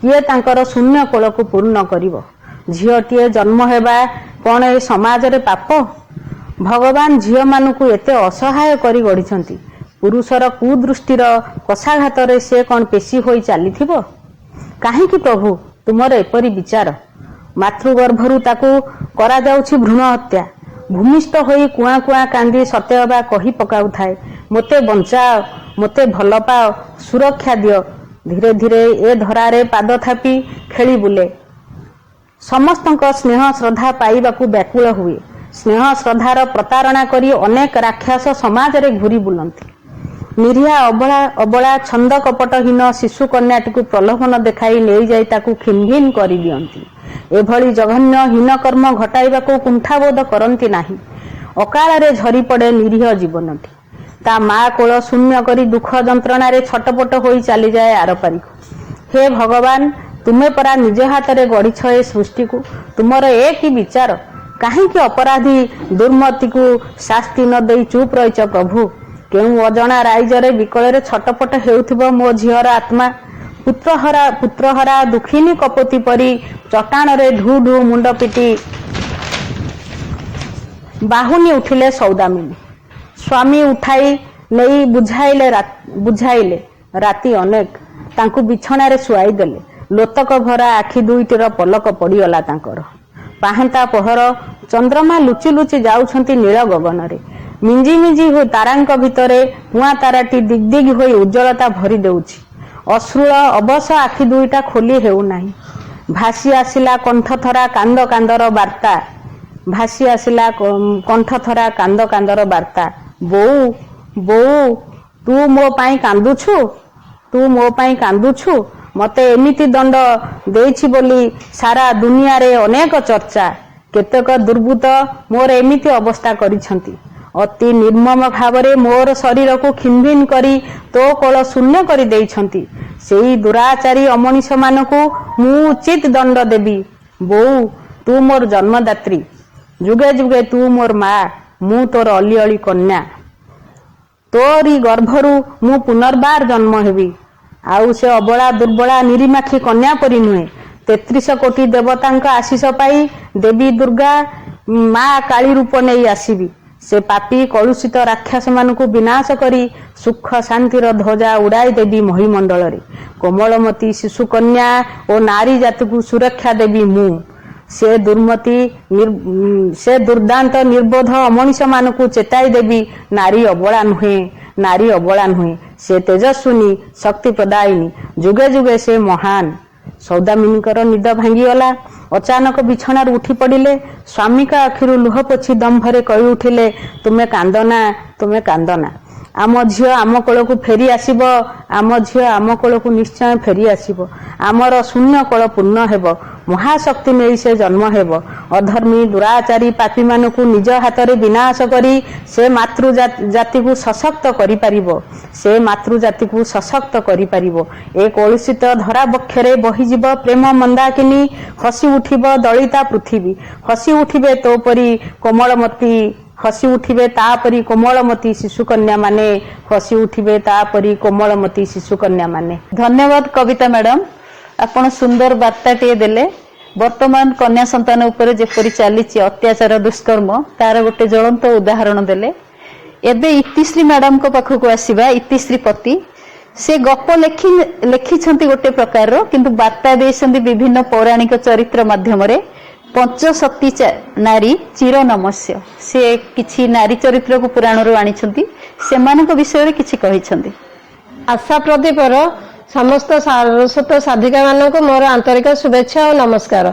କିଏ ତାଙ୍କର ଶୂନ୍ୟ କୋଳକୁ ପୂର୍ଣ୍ଣ କରିବ? ଝିଅଟିଏ ଜନ୍ମ ହେବା କଣ ଏ ସମାଜରେ ପାପ? ଭଗବାନ ଝିଅମାନଙ୍କୁ ଏତେ ଅସହାୟ କରି ଗଢ଼ିଛନ୍ତି। ପୁରୁଷର କୁଦୃଷ୍ଟିର କଷାଘାତରେ ସେ କଣ ପେଶୀ ହୋଇ ଚାଲିଥିବ? କାହିଁକି ପ୍ରଭୁ ତୁମର ଏପରି ବିଚାର? ମାତୃଗର୍ଭରୁ ତାକୁ କରାଯାଉଛି ଭ୍ରୂଣ ହତ୍ୟା। ଭୂମିଷ୍ଠ ହୋଇ କୁଆଁ କୁଆଁ କାନ୍ଦି ସତେଅବା କହି ପକାଉଥାଏ, ମୋତେ ବଞ୍ଚାଅ, ମୋତେ ଭଲ ପାଅ, ସୁରକ୍ଷା ଦିଅ। ଧୀରେ ଧୀରେ ଏ ଧରାରେ ପାଦ ଥାପି ଖେଳି ବୁଲେ। ସମସ୍ତଙ୍କ ସ୍ନେହ ଶ୍ରଦ୍ଧା ପାଇବାକୁ ବ୍ୟାକୁଳ ହୁଏ। ସ୍ନେହ ଶ୍ରଦ୍ଧାର ପ୍ରତାରଣା କରି ଅନେକ ରାକ୍ଷସ ସମାଜରେ ଘୁରି ବୁଲନ୍ତି। ନିରୀହା ଅବଳା ଛନ୍ଦ କପଟହୀନ ଶିଶୁ କନ୍ୟାଟିକୁ ପ୍ରଲୋଭନ ଦେଖାଇ ନେଇଯାଇ ତାକୁ ଖିନଭିନ କରିଦିଅନ୍ତି। ଏଭଳି ଜଘନ୍ୟ ହୀନ କର୍ମ ଘଟାଇବାକୁ କୁଣ୍ଠାବୋଧ କରନ୍ତି ନାହିଁ। ଅକାଳରେ ଝରି ପଡ଼େ ନିରୀହ ଜୀବନଟି। ତା ମା କୋଳ ଶୂନ୍ୟ କରି ଦୁଃଖ ଯନ୍ତ୍ରଣାରେ ଛଟପଟ ହୋଇ ଚାଲିଯାଏ ଆରପାରିକୁ। ହେ ଭଗବାନ, ତୁମେ ପରା ନିଜ ହାତରେ ଗଢ଼ିଛ ଏ ସୃଷ୍ଟିକୁ। ତୁମର ଏ କି ବିଚାର? କାହିଁକି ଅପରାଧୀ ଦୁର୍ମତିକୁ ଶାସ୍ତି ନ ଦେଇ ଚୁପ୍ ରହିଛ ପ୍ରଭୁ? କେଉଁ ଅଜଣା ରାଇଜରେ ବିକଳରେ ଛଟପଟ ହେଉଥିବ ମୋ ଝିଅର ଆତ୍ମା। ପୁତ୍ରହରା ଦୁଃଖିନୀ କପୋତୀ ପରି ଚଟାଣରେ ଢୁ ଢୁ ମୁଣ୍ଡ ପିଟି ବାହୁନି ଉଠିଲେ ସୌଦାମିନୀ। ସ୍ୱାମୀ ଉଠାଇ ନେଇ ବୁଝାଇଲେ ରାତି ଅନେକ। ତାଙ୍କୁ ବିଛଣାରେ ଶୁଆଇ ଦେଲେ। ଲୋତକ ଭରା ଆଖି ଦୁଇଟିର ପଲକ ପଡ଼ିଗଲା ତାଙ୍କର। ପାହାନ୍ତା ପହର, ଚନ୍ଦ୍ରମା ଲୁଚି ଲୁଚି ଯାଉଛନ୍ତି ନୀଳ ଗଗନରେ। ମିଞ୍ଜି ମିଞ୍ଜି ହୋଇ ତାରାଙ୍କ ଭିତରେ କୁଆଁ ତାରାଟି ଦିଗ୍ ଦିଗ୍ ହୋଇ ଉଜ୍ଜଳତା ଭରି ଦେଉଛି। ଅଶ୍ରୁଳ ଅବଶ ଆଖି ଦୁଇଟା ଖୋଲି ହେଉନାହିଁ। ଭାସି ଆସିଲା କଣ୍ଠଥରା କାନ୍ଦ କାନ୍ଦର ବାର୍ତ୍ତା। ଭାସି ଆସିଲା କଣ୍ଠଥରା କାନ୍ଦ କାନ୍ଦର ବାର୍ତ୍ତା। ବୋଉ, ବୋଉ, ତୁ ମୋ ପାଇଁ କାନ୍ଦୁଛୁ? ତୁ ମୋ ପାଇଁ କାନ୍ଦୁଛୁ? ମତେ ଏମିତି ଦଣ୍ଡ ଦେଇଛି ବୋଲି ସାରା ଦୁନିଆରେ ଅନେକ ଚର୍ଚ୍ଚା। କେତେକ ଦୁର୍ବୃତ୍ତ ମୋର ଏମିତି ଅବସ୍ଥା କରିଛନ୍ତି। ଅତି ନିର୍ମମ ଭାବରେ ମୋର ଶରୀରକୁ ଖିନଭିନ କରି ତୋ କୋଳ ଶୂନ୍ୟ କରି ଦେଇଛନ୍ତି। ସେଇ ଦୁରାଚାରୀ ଅମଣିଷ ମାନଙ୍କୁ ମୁଁ ଉଚିତ ଦଣ୍ଡ ଦେବି। ବୋଉ, ତୁ ମୋର ଜନ୍ମଦାତ୍ରୀ। ଯୁଗେ ଯୁଗେ ତୁ ମୋର ମା, ମୁଁ ତୋର ଅଲି ଅଳି କନ୍ୟା। ତୋରି ଗର୍ଭରୁ ମୁଁ ପୁନର୍ବାର ଜନ୍ମ ହେବି। ଆଉ ସେ ଅବଳା ଦୁର୍ବଳା ନିରିମାଖି କନ୍ୟା ପରି ନୁହେଁ। 33 କୋଟି ଦେବତାଙ୍କ ଆଶିଷ ପାଇ ଦେବୀ ଦୁର୍ଗା ମା କାଳୀ ରୂପ ନେଇ ଆସିବି। ସେ ପାପୀ କଳୁଷିତ ରାକ୍ଷସ ମାନଙ୍କୁ ବିନାଶ କରି ସୁଖ ଶାନ୍ତିର ଧ୍ୱଜା ଉଡାଇ ଦେବି ମହିମଣ୍ଡଳରେ। କୋମଳମତୀ ଶିଶୁ କନ୍ୟା ଓ ନାରୀ ଜାତିକୁ ସୁରକ୍ଷା ଦେବି ମୁଁ। ସେ ଦୁର୍ଦାନ୍ତ ନିର୍ବୋଧ ଅମଣିଷ ମାନଙ୍କୁ ଚେତାଇ ଦେବି, ନାରୀ ଅବଳା ନୁହେଁ, ନାରୀ ଅବଳା ନୁହେଁ। ସେ ତେଜସ୍ୱିନୀ, ଶକ୍ତି ପ୍ରଦାୟିନୀ। ଯୁଗେ ଯୁଗେ ସେ ମହାନ। ସୌଦାମିନୀଙ୍କର ନିଦ ଭାଙ୍ଗିଗଲା। ଅଚାନକ ବିଛଣାରୁ ଉଠି ପଡ଼ିଲେ। ସ୍ୱାମୀଙ୍କ ଆଖିରୁ ଲୁହ ପୋଛି ଦମ୍ଭରେ କହି ଉଠିଲେ, ତୁମେ କାନ୍ଦନା, ତୁମେ କାନ୍ଦନା। ଆମ ଝିଅ ଆମ କୋଳକୁ ଫେରି ଆସିବ। ଆମ ଝିଅ ଆମ କୋଳକୁ ନିଶ୍ଚୟ ଫେରି ଆସିବ। ଆମର ଶୂନ୍ୟ କୋଳ ପୂର୍ଣ୍ଣ ହେବ। ମହାଶକ୍ତି ନେଇ ସେ ଜନ୍ମ ହେବ। ଅଧର୍ମୀ ଦୁରାଚାରୀ ପାପୀମାନଙ୍କୁ ନିଜ ହାତରେ ବିନାଶ କରି ସେ ମାତୃଜାତିକୁ ସଶକ୍ତ କରିପାରିବ। ସେ ମାତୃଜାତିକୁ ସଶକ୍ତ କରିପାରିବ। ଏ କଳୁଷିତ ଧରା ବକ୍ଷରେ ବହିଯିବ ପ୍ରେମ ମନ୍ଦାକିନୀ। ହସି ଉଠିବ ଦଳିତା ପୃଥିବୀ। ହସି ଉଠିବେ ତୋପରି କୋମଳମତୀ, ହସି ଉଠିବେ ତାପରି କୋମଳମତୀ ଶିଶୁକନ୍ୟା ମାନେ, ହସି ଉଠିବେ ତାପରି କୋମଳମତୀ ଶିଶୁକନ୍ୟା ମାନେ।
ଧନ୍ୟବାଦ କବିତା ମ୍ୟାଡାମ, ଆପଣ ସୁନ୍ଦର ବାର୍ତ୍ତାଟିଏ ଦେଲେ। ବର୍ତ୍ତମାନ କନ୍ୟା ସନ୍ତାନ ଉପରେ ଯେପରି ଚାଲିଛି ଅତ୍ୟାଚାର ଦୁଷ୍କର୍ମ, ତାର ଗୋଟେ ଜ୍ୱଳନ୍ତ ଉଦାହରଣ ଦେଲେ। ଏବେ ଇତିଶ୍ରୀ ମ୍ୟାଡାମଙ୍କ ପାଖକୁ ଆସିବା। ଇତିଶ୍ରୀ ପତି ସେ ଗପ ଲେଖିଛନ୍ତି ଗୋଟେ ପ୍ରକାରର, କିନ୍ତୁ ବାର୍ତ୍ତା ଦେଇଛନ୍ତି ବିଭିନ୍ନ ପୌରାଣିକ ଚରିତ୍ର ମାଧ୍ୟମରେ। ପଞ୍ଚସତୀ ନାରୀ ଚିର ନମସ୍ୟ। ସେ କିଛି ନାରୀ ଚରିତ୍ରକୁ ପୁରାଣରୁ ଆଣିଛନ୍ତି, ସେମାନଙ୍କ ବିଷୟରେ କିଛି କହିଛନ୍ତି।
ଆଶା ପ୍ରଦୀପର ସମସ୍ତ ସାରସ୍ୱତ ସାଧିକା ମାନଙ୍କୁ ମୋର ଆନ୍ତରିକ ଶୁଭେଚ୍ଛା ଓ ନମସ୍କାର।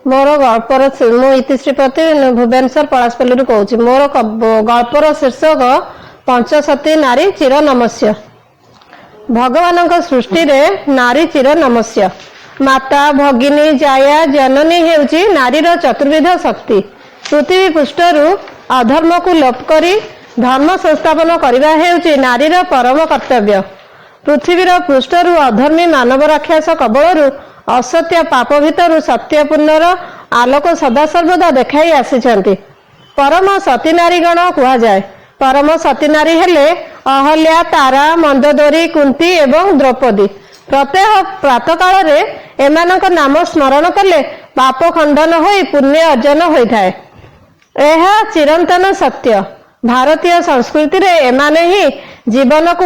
ମୋର ଗଳ୍ପର, ମୁଁ ଇତିଶ୍ରୀପତି ଭୁବନେଶ୍ୱର ପଳାଶପଲ୍ଲୀରୁ କହୁଛି। ମୋର ଗଳ୍ପର ଶୀର୍ଷକ ପଞ୍ଚସତୀ ନାରୀ ଚିର ନମସ୍ୟ। ଭଗବାନଙ୍କ ସୃଷ୍ଟିରେ ନାରୀ ଚିର ନମସ୍ୟ। ମାତା, ଭଗିନୀ, ଜାୟା, ଜନନୀ ହେଉଛି ନାରୀର ଚତୁର୍ବିଧ ଶକ୍ତି। ପୃଥିବୀ ପୃଷ୍ଠରୁ ଅଧର୍ମକୁ ଲୋପ କରି ଧର୍ମ ସଂସ୍ଥାପନ କରିବା ହେଉଛି ନାରୀର ପରମ କର୍ତ୍ତବ୍ୟ। ପୃଥିବୀର ପୃଷ୍ଠରୁ ଅଧର୍ମୀ ମାନବ ରାକ୍ଷସ କବଳରୁ, ଅସତ୍ୟ ପାପ ଭିତରୁ ସତ୍ୟପୂର୍ଣ୍ଣର ଆଲୋକ ସଦାସର୍ବଦା ଦେଖାଇ ଆସିଛନ୍ତି। ପରମ ସତୀ ନାରୀଗଣ କୁହାଯାଏ। ପରମ ସତୀ ନାରୀ ହେଲେ ଅହଲ୍ୟା, ତାରା, ମନ୍ଦୋଦରୀ, କୁନ୍ତୀ ଏବଂ ଦ୍ରୌପଦୀ। ପ୍ରତ୍ୟହ ପ୍ରାତଃକାଳରେ ଏମାନଙ୍କ ନାମ ସ୍ମରଣ କଲେ ପାପ ଖଣ୍ଡନ ହୋଇ ପୁଣ୍ୟ ଅର୍ଜନ ହୋଇଥାଏ। ଏହା ଚିରନ୍ତନ ସତ୍ୟ। ଭାରତୀୟ ସଂସ୍କୃତିରେ ଏମାନେ ହିଁ ଜୀବନକୁ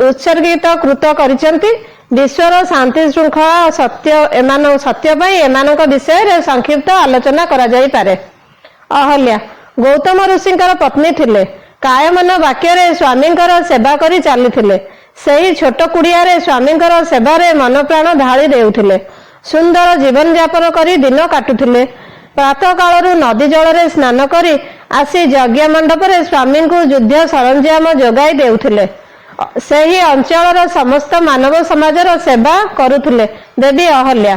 ଉତ୍ସର୍ଗିତ କୃତ କରିଛନ୍ତି। ବିଶ୍ୱର ଶାନ୍ତି ଶୃଙ୍ଖଳା ସତ୍ୟ ପାଇଁ ଏମାନଙ୍କ ବିଷୟରେ ସଂକ୍ଷିପ୍ତ ଆଲୋଚନା କରାଯାଇପାରେ। ଅହଲ୍ୟା ଗୌତମ ଋଷିଙ୍କର ପତ୍ନୀ ଥିଲେ। କାୟମନ ବାକ୍ୟରେ ସ୍ୱାମୀଙ୍କର ସେବା କରି ଚାଲିଥିଲେ। ସେହି ଛୋଟ କୁଡ଼ିଆରେ ସ୍ୱାମୀଙ୍କର ସେବାରେ ମନ ପ୍ରାଣ ଢାଳି ଦେଉଥିଲେ। ସୁନ୍ଦର ଜୀବନଯାପନ କରି ଦିନ କାଟୁଥିଲେ। ପ୍ରାତଃ କାଳରୁ ନଦୀ ଜଳରେ ସ୍ନାନ କରି ଆସି ଯଜ୍ଞ ମଣ୍ଡପରେ ସ୍ୱାମୀଙ୍କୁ ଯୁଦ୍ଧ ସରଞ୍ଜାମ ଯୋଗାଇ ଦେଉଥିଲେ। ସେହି ଅଞ୍ଚଳର ସମସ୍ତ ମାନବ ସମାଜର ସେବା କରୁଥିଲେ ଦେବୀ ଅହଲ୍ୟା।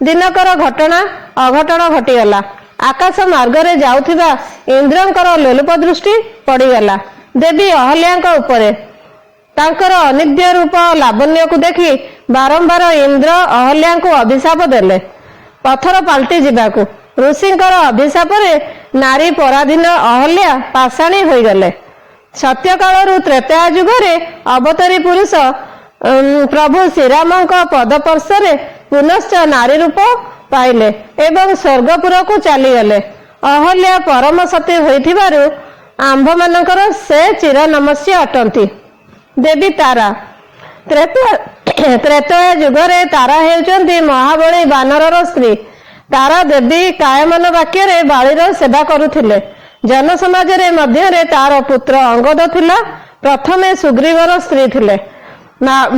ଦିନକର ଅଘଟଣ ଘଟିଗଲା। ଆକାଶ ମାର୍ଗରେ ଯାଉଥିବା ଇନ୍ଦ୍ରଙ୍କର ଲୋଲୁପ ଦୃଷ୍ଟି ପଡ଼ିଗଲା ଦେବୀ ଅହଲ୍ୟାଙ୍କ ଉପରେ। ତାଙ୍କର ଅନିନ୍ଦ୍ୟ ରୂପ ଲାବଣ୍ୟକୁ ଦେଖି ବାରମ୍ବାର ଇନ୍ଦ୍ର ଅହଲ୍ୟାଙ୍କୁ ଅଭିଶାପ ଦେଲେ ପଥର ପାଲଟି ଯିବାକୁ। ଋଷିଙ୍କର ଅଭିଶାପରେ ନାରୀ ପରାଧୀନ ଅହଲ୍ୟା ପାଷାଣୀ ହୋଇଗଲେ। ସତ୍ୟକାଳରୁ ତ୍ରେତୟା ଯୁଗରେ ଅବତାରୀ ପୁରୁଷ ପ୍ରଭୁ ଶ୍ରୀରାମଙ୍କ ପଦପର୍ଶରେ ପୁନଶ୍ଚ ନାରୀ ରୂପ ପାଇଲେ ଏବଂ ସ୍ୱର୍ଗପୁରକୁ ଚାଲିଗଲେ। ଅହଲ୍ୟା ପରମ ସତୀ ହୋଇଥିବାରୁ ଆମ୍ଭମାନଙ୍କର ସେ ଚିର ନମସ୍ୟ ଅଟନ୍ତି। ଦେବୀ ତାରା। ତ୍ରେତୟା ଯୁଗରେ ତାରା ହେଉଛନ୍ତି ମହାବଳୀ ବାନରର ସ୍ତ୍ରୀ। ତାରା ଦେବୀ କାୟମନ ବାକ୍ୟରେ ବାଳୀର ସେବା କରୁଥିଲେ। ଜନସମାଜରେ ମଧ୍ୟରେ ତାର ପୁତ୍ର ଅଙ୍ଗଦ ଥିଲା। ପ୍ରଥମେ ସୁଗ୍ରୀବର ସ୍ତ୍ରୀ ଥିଲେ।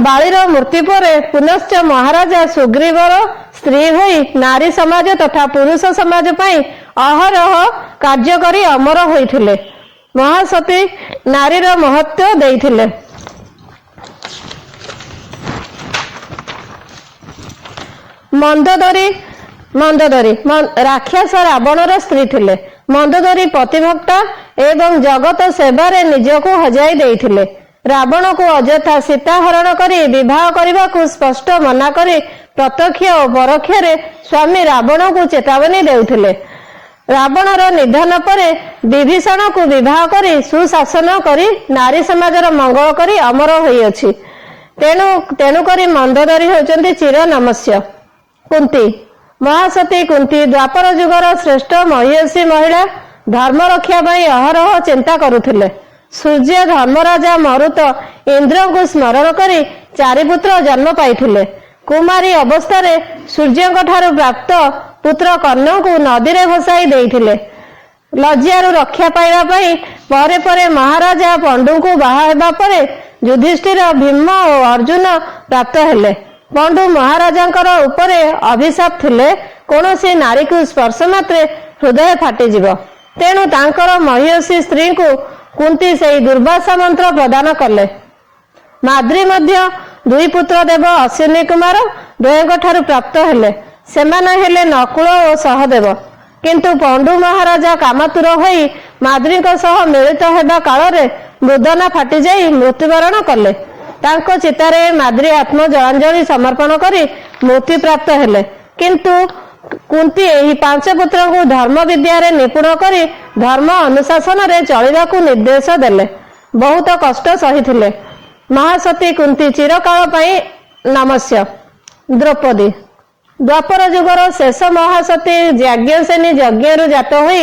ବାଳୀର ମୃତ୍ୟୁ ପରେ ପୁନଶ୍ଚ ମହାରାଜା ସୁଗ୍ରୀବର ସ୍ତ୍ରୀ ହୋଇ ନାରୀ ସମାଜ ତଥା ପୁରୁଷ ସମାଜ ପାଇଁ ଅହରହ କାର୍ଯ୍ୟ କରି ଅମର ହୋଇଥିଲେ। ମହାସତୀ ନାରୀର ମହତ୍ୱ ଦେଇଥିଲେ। ମନ୍ଦୋଦରୀ ରାକ୍ଷସ ରାବଣର ସ୍ତ୍ରୀ ଥିଲେ। ମନ୍ଦୋଦରୀ ପତିଭକ୍ତା ଏବଂ ଜଗତ ସେବାରେ ନିଜକୁ ହଜାଇ ଦେଇଥିଲେ। ରାବଣକୁ ଅଯଥା ସୀତା ହରଣ କରି ବିବାହ କରିବାକୁ ସ୍ପଷ୍ଟ ମନା କରି ପ୍ରତ୍ୟକ୍ଷ ଓ ପରୋକ୍ଷରେ ସ୍ୱାମୀ ରାବଣକୁ ଚେତାବନୀ ଦେଉଥିଲେ। ରାବଣର ନିଧନ ପରେ ବିଭୀଷଣକୁ ବିବାହ କରି ସୁଶାସନ କରି ନାରୀ ସମାଜର ମଙ୍ଗଳ କରି ଅମର ହୋଇଅଛି। ତେଣୁକରି ମନ୍ଦୋଦରୀ ହେଉଛନ୍ତି ଚିର ନମସ୍ୟ। କୁନ୍ତୀ। ମହାସତୀ କୁନ୍ତୀ ଦ୍ୱାପର ଯୁଗର ଶ୍ରେଷ୍ଠ ମହିୟସୀ ମହିଳା। ଧର୍ମ ରକ୍ଷା ପାଇଁ ଅହରହ ଚିନ୍ତା କରୁଥିଲେ। ସୂର୍ଯ୍ୟ ଧର୍ମରାଜା ମରୁତ ଇନ୍ଦ୍ରଙ୍କୁ ସ୍ମରଣ କରି 4 ପୁତ୍ର ଜନ୍ମ ପାଇଥିଲେ। କୁମାରୀ ଅବସ୍ଥାରେ ସୂର୍ଯ୍ୟଙ୍କ ଠାରୁ ପ୍ରାପ୍ତ ପୁତ୍ର କର୍ଣ୍ଣଙ୍କୁ ନଦୀରେ ଭସାଇ ଦେଇଥିଲେ। ଲଜ୍ଜାରୁ ରକ୍ଷା ପାଇବା ପାଇଁ ପରେ ପରେ ମହାରାଜା ପଣ୍ଡୁଙ୍କୁ ବାହା ହେବା ପରେ ଯୁଧିଷ୍ଠିର, ଭୀମ ଓ ଅର୍ଜୁନ ପ୍ରାପ୍ତ ହେଲେ। ପଣ୍ଡୁ ମହାରାଜାଙ୍କର ଉପରେ ଅଭିଶାପ ଥିଲେ କୌଣସି ନାରୀକୁ ସ୍ପର୍ଶ ମାତ୍ରେ ହୃଦୟ ଫାଟିଯିବ। ତେଣୁ ତାଙ୍କର ମହିୟସୀ ସ୍ତ୍ରୀଙ୍କୁ କୁନ୍ତୀ ସେହି ଦୁର୍ବାସା ମନ୍ତ୍ର ପ୍ରଦାନ କଲେ। ମାଦ୍ରୀ ମଧ୍ୟ 2 ପୁତ୍ର ଦେବ ଅଶ୍ୱିନୀ କୁମାର ଦ୍ୱୟଙ୍କ ଠାରୁ ପ୍ରାପ୍ତ ହେଲେ। ସେମାନେ ହେଲେ ନକୁଳ ଓ ସହଦେବ। କିନ୍ତୁ ପଣ୍ଡୁ ମହାରାଜା କାମାତୁର ହୋଇ ମାଦ୍ରୀଙ୍କ ସହ ମିଳିତ ହେବା କାଳରେ ମୃଦନା ଫାଟିଯାଇ ମୃତ୍ୟୁବରଣ କଲେ। ତାଙ୍କ ଚିତାରେ ମାଦ୍ରୀ ଆତ୍ମ ଜଳାଞ୍ଜଳି ସମର୍ପଣ କରି ମୃତ୍ୟୁପ୍ରାପ୍ତ ହେଲେ। କିନ୍ତୁ କୁନ୍ତୀ ଏହି 5 ପୁତ୍ରଙ୍କୁ ଧର୍ମ ବିଦ୍ୟାରେ ନିପୁଣ କରି ଧର୍ମ ଅନୁଶାସନରେ ଚଳିବାକୁ ନିର୍ଦ୍ଦେଶ ଦେଲେ। ବହୁତ କଷ୍ଟ ସହିଥିଲେ। ମହାସତୀ କୁନ୍ତୀ ଚିରକାଳ ପାଇଁ ନମସ୍ୟ। ଦ୍ରୌପଦୀ। ଦ୍ୱାପର ଯୁଗର ଶେଷ ମହାସତୀ ଯାଜ୍ଞସେନୀ ଯଜ୍ଞରୁ ଜାତ ହୋଇ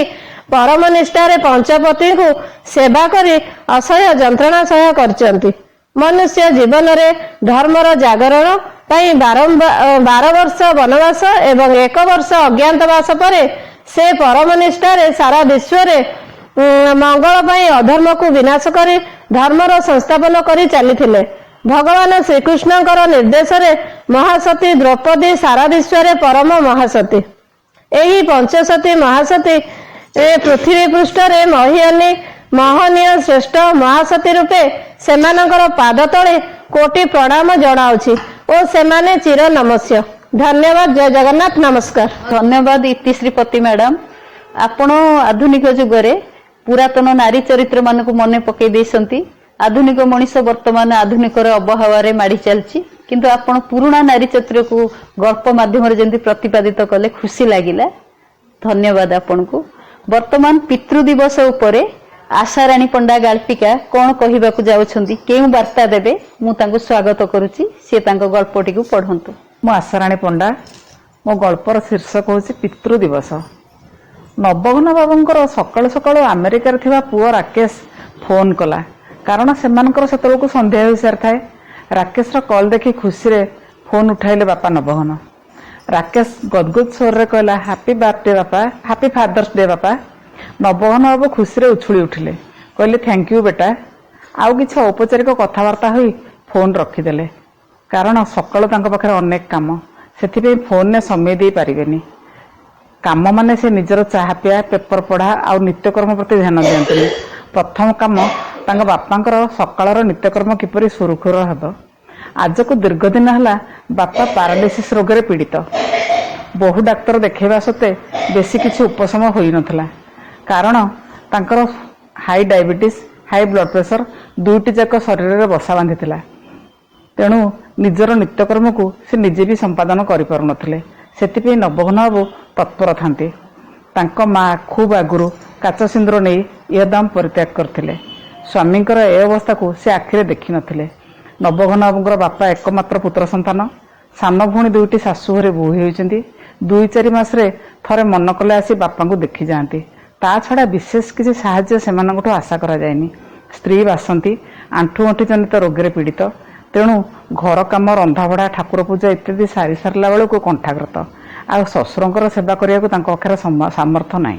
ପରମ ନିଷ୍ଠାରେ ପଞ୍ଚପତିଙ୍କୁ ସେବା କରି ଅସହ୍ୟ ଯନ୍ତ୍ରଣା ସହ୍ୟ କରିଛନ୍ତି। ମନୁଷ୍ୟ ଜୀବନରେ ଧର୍ମର ଜାଗରଣ ପାଇଁ 12 ବର୍ଷ ବନବାସ ଏବଂ 1 ବର୍ଷ ଅଜ୍ଞାତବାସ ପରେ ସେ ପରମ ନିଷ୍ଠାରେ ସାରା ବିଶ୍ୱରେ ମଙ୍ଗଳ ପାଇଁ ଅଧର୍ମକୁ ବିନାଶ କରି ଧର୍ମର ସଂସ୍ଥାପନ କରି ଚାଲିଥିଲେ। ଭଗବାନ ଶ୍ରୀକୃଷ୍ଣଙ୍କର ନିର୍ଦ୍ଦେଶରେ ମହାସତୀ ଦ୍ରୌପଦୀ ସାରା ବିଶ୍ୱରେ ପରମ ମହାସତୀ। ଏହି ପଞ୍ଚସତୀ ମହାସତୀ ପୃଥିବୀ ପୃଷ୍ଠରେ ମହନୀୟ ଶ୍ରେଷ୍ଠ ମହାସତୀ ରୂପେ ସେମାନଙ୍କର ପାଦ ତଳେ କୋଟି ପ୍ରଣାମ ଜଣାଉଛି ଓ ସେମାନେ ଚିର ନମସ୍ୟ। ଧନ୍ୟବାଦ। ଜୟ ଜଗନ୍ନାଥ। ନମସ୍କାର।
ଧନ୍ୟବାଦ ଇତିଶ୍ରୀପତି ମ୍ୟାଡାମ। ଆପଣ ଆଧୁନିକ ଯୁଗରେ ପୁରାତନ ନାରୀ ଚରିତ୍ର ମାନଙ୍କୁ ମନେ ପକେଇ ଦେଇଛନ୍ତି। ଆଧୁନିକ ମଣିଷ ବର୍ତ୍ତମାନ ଆଧୁନିକର ଅବହାୱାରେ ମାଡ଼ି ଚାଲିଛି, କିନ୍ତୁ ଆପଣ ପୁରୁଣା ନାରୀ ଚରିତ୍ରକୁ ଗଳ୍ପ ମାଧ୍ୟମରେ ଯେମିତି ପ୍ରତିପାଦିତ କଲେ ଖୁସି ଲାଗିଲା। ଧନ୍ୟବାଦ ଆପଣଙ୍କୁ। ବର୍ତ୍ତମାନ ପିତୃ ଦିବସ ଉପରେ ଆଶାରାଣୀ ପଣ୍ଡା ଗାଳ୍ପିକା କଣ କହିବାକୁ ଯାଉଛନ୍ତି, କେଉଁ ବାର୍ତ୍ତା ଦେବେ, ମୁଁ ତାଙ୍କୁ ସ୍ୱାଗତ କରୁଛି। ସେ ତାଙ୍କ ଗଳ୍ପଟିକୁ ପଢନ୍ତୁ।
ମୁଁ ଆଶାରାଣୀ ପଣ୍ଡା। ମୋ ଗଳ୍ପର ଶୀର୍ଷକ ହେଉଛି ପିତୃ ଦିବସ। ନବଘନ ବାବୁଙ୍କର ସକାଳୁ ସକାଳୁ ଆମେରିକାରେ ଥିବା ପୁଅ ରାକେଶ ଫୋନ୍ କଲା, କାରଣ ସେମାନଙ୍କର ସେତେବେଳକୁ ସନ୍ଧ୍ୟା ହୋଇସାରିଥାଏ। ରାକେଶର କଲ୍ ଦେଖି ଖୁସିରେ ଫୋନ୍ ଉଠାଇଲେ ବାପା ନବଘନ। ରାକେଶ ଗଦଗଦ ସ୍ୱରରେ କହିଲା, ହାପି ବାର୍ଥଡେ ବାପା, ହାପି ଫାଦର୍ସ ଡେ ବାପା। ନବଘନ ବାବୁ ଖୁସିରେ ଉଛୁଳି ଉଠିଲେ, କହିଲେ ଥ୍ୟାଙ୍କ ୟୁ ବେଟା। ଆଉ କିଛି ଔପଚାରିକ କଥାବାର୍ତ୍ତା ହୋଇ ଫୋନ୍ ରଖିଦେଲେ, କାରଣ ସକାଳୁ ତାଙ୍କ ପାଖରେ ଅନେକ କାମ, ସେଥିପାଇଁ ଫୋନ୍ରେ ସମୟ ଦେଇ ପାରିବେନି। କାମ ମାନେ ସେ ନିଜର ଚାହା ପିଆ, ପେପର ପଢ଼ା ଆଉ ନିତ୍ୟକର୍ମ ପ୍ରତି ଧ୍ୟାନ ଦିଅନ୍ତିନି। ପ୍ରଥମ କାମ ତାଙ୍କ ବାପାଙ୍କର ସକାଳର ନିତ୍ୟକର୍ମ କିପରି ସୁରୁଖୁର ହେବ। ଆଜକୁ ଦୀର୍ଘ ଦିନ ହେଲା ବାପା ପାରାଲିସିସ୍ ରୋଗରେ ପୀଡ଼ିତ। ବହୁ ଡାକ୍ତର ଦେଖାଇବା ସତ୍ତ୍ୱେ ବେଶୀ କିଛି ଉପଶମ ହୋଇନଥିଲା, କାରଣ ତାଙ୍କର high diabetes,
high blood pressure दुईटी जाक शरीर में बसा बांधि तेणु निजर नित्यकर्म को से निजे भी संपादन करें से नवघन बाबू तत्पर था माँ खूब आगुरी काच सिंदूर नहीं यह दाम परित्याग करते स्वामी ए अवस्था को से आखिरे देखी नथिले। नवघन बाबूर बापा एकमात्र पुत्र संतान सान भूणी दुईटी शाशु घरे बोही होती 2-4 मासरे थरे मन कले आसी बापा को देखी जाती ता छड़ा विशेष किसी साहाय्य से आशा करा जाएनी। स्त्री बासंती आंठु गंठि जनित रोगे पीड़ित तेणु घर कम रंधाबढ़ा ठाकुर पूजा इत्यादि सारी सारा बेलू कंठाग्रत आ शशुर सेवा करने सामर्थ्य ना।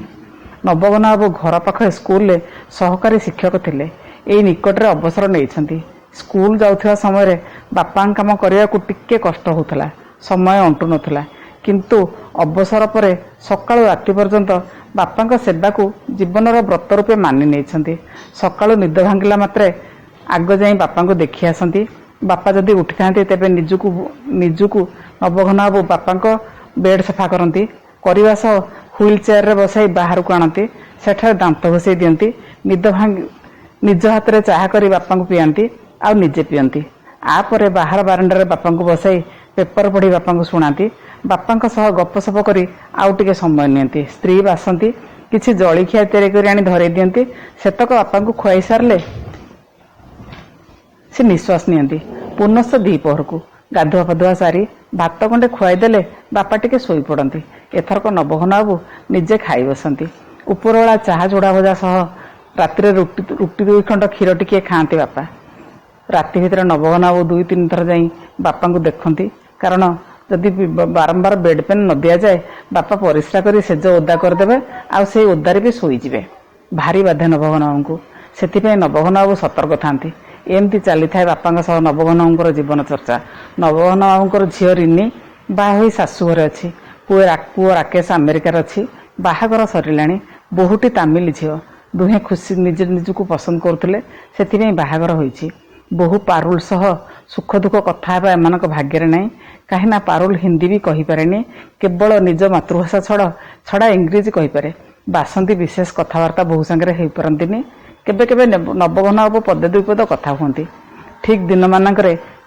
नवघन बाबू घर पाख स्कूल सहकारी शिक्षक थिले एई निकट अवसर नहीं स्कूल जाउथिबा समय बापा काम करने को टिके कष्ट होता समय अंटु नथिला किंतु अवसर पर सकाळु राति पर्यंत बापा सेवा को जीवनर व्रत रूपे मानि नहीं। सकाळु निद भांगिला मात्रे आग जाई बापा को देखी आसती बापा जदि उठी था तेज निजुकू नवघन बाबू बापा बेड सफा करती करने सह व्हील चेयर रे बसाई बाहर को आनती सेठारे दांत घोषे दियंती निज हाथ में चाह कर बापा को पियांती आ निजे पियंती आपर बाहर बारंडार बापा को बसाई पेपर पढ़ी बापा को शुणाती बापा सह गपसप करी आउ टिके समय नियंती। स्त्री बासंती किछि जलखिया तैयारी करी आनी धरे दियंती सेतक बापा को खुआई सारले से निश्वास नियंती पुनश्च द्विपहर को गाधुआ पाधुआ सारी भात खंडे खुआईदेले बापा टिके शोई पड़ती। एथरक नवघन बाबू निजे खाई बसंती उपरवेला चाह जोड़ा भजा सह राति रुटी 2 खंड क्षीर टिके खाती बापा। राति भितर नवघन बाबू 2-3 थर जाई बापा को देखती कारण जदि बारंबार बेड पेन न दि जाए बापा परिश्रा कर सेज ओदा करदे आ से ओदारे भी शोईजे भारी बाधे नवघन बाबू को से नवघन बाबू सतर्क था। एमती चली था बापा सह नवघन बाबूर जीवन चर्चा। नवघन बाबूर झील रिनी बाहा शाशु घरे अच्छी पुओ राकेश अमेरिकार अच्छी बाहागर सरला बहुटी तामिल झील दुहे खुशी निज निजक पसंद करुले से बाहागर होइछि। बहु पारुल सह सुख दुख कथा एम भाग्य ना कहीं पारुल हिंदी भी कहीपे केवल निज मातृभाषा छड़ा इंग्रेजी कहीपे बासंती विशेष कथबार्ता बहु सांगे हो पारती केबे केबे नवघन बाबू पदे 2 पद कथा कहती। ठीक दिन मानक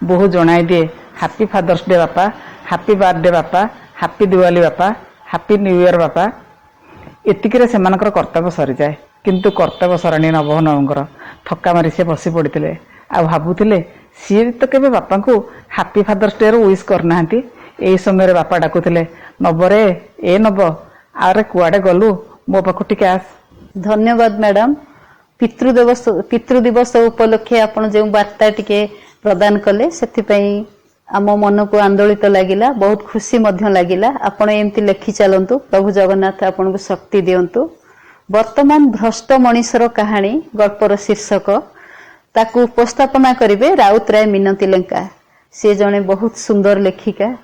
बहु जनाई दिए हापी फादर्स डे बापा हापी बर्थडे बापा हापी दिवाली बापा हापी न्यू ईयर बापा एतिकरे सेमानकर कर्तव्य सरी जाए किंतु कर्तव्य सरणी नवघन बाबूर थका मारी से बसी पड़ते आ भावुले सी तो केबे बापा को हापी फादर्स डे विश करना यही समय बापा डाकुले नवरे ए नव आरे कुआडे गलु मो पाखु टिके आस।
धन्यवाद मैडम। पितृदिवस उपलक्षे आपण जो वार्ता टिके प्रदान कले से आम मन को आंदोलित लगिला बहुत खुशी लगिला। आपण एमती लेखि चलतु प्रभु जगन्नाथ आपण को शक्ति दियंतु। वर्तमान भ्रष्ट मनीषर कहानी गल्पर शीर्षक ताकू उपस्थापना करिवे राउतराय मिनती लेंका। से जने बहुत सुंदर लेखिका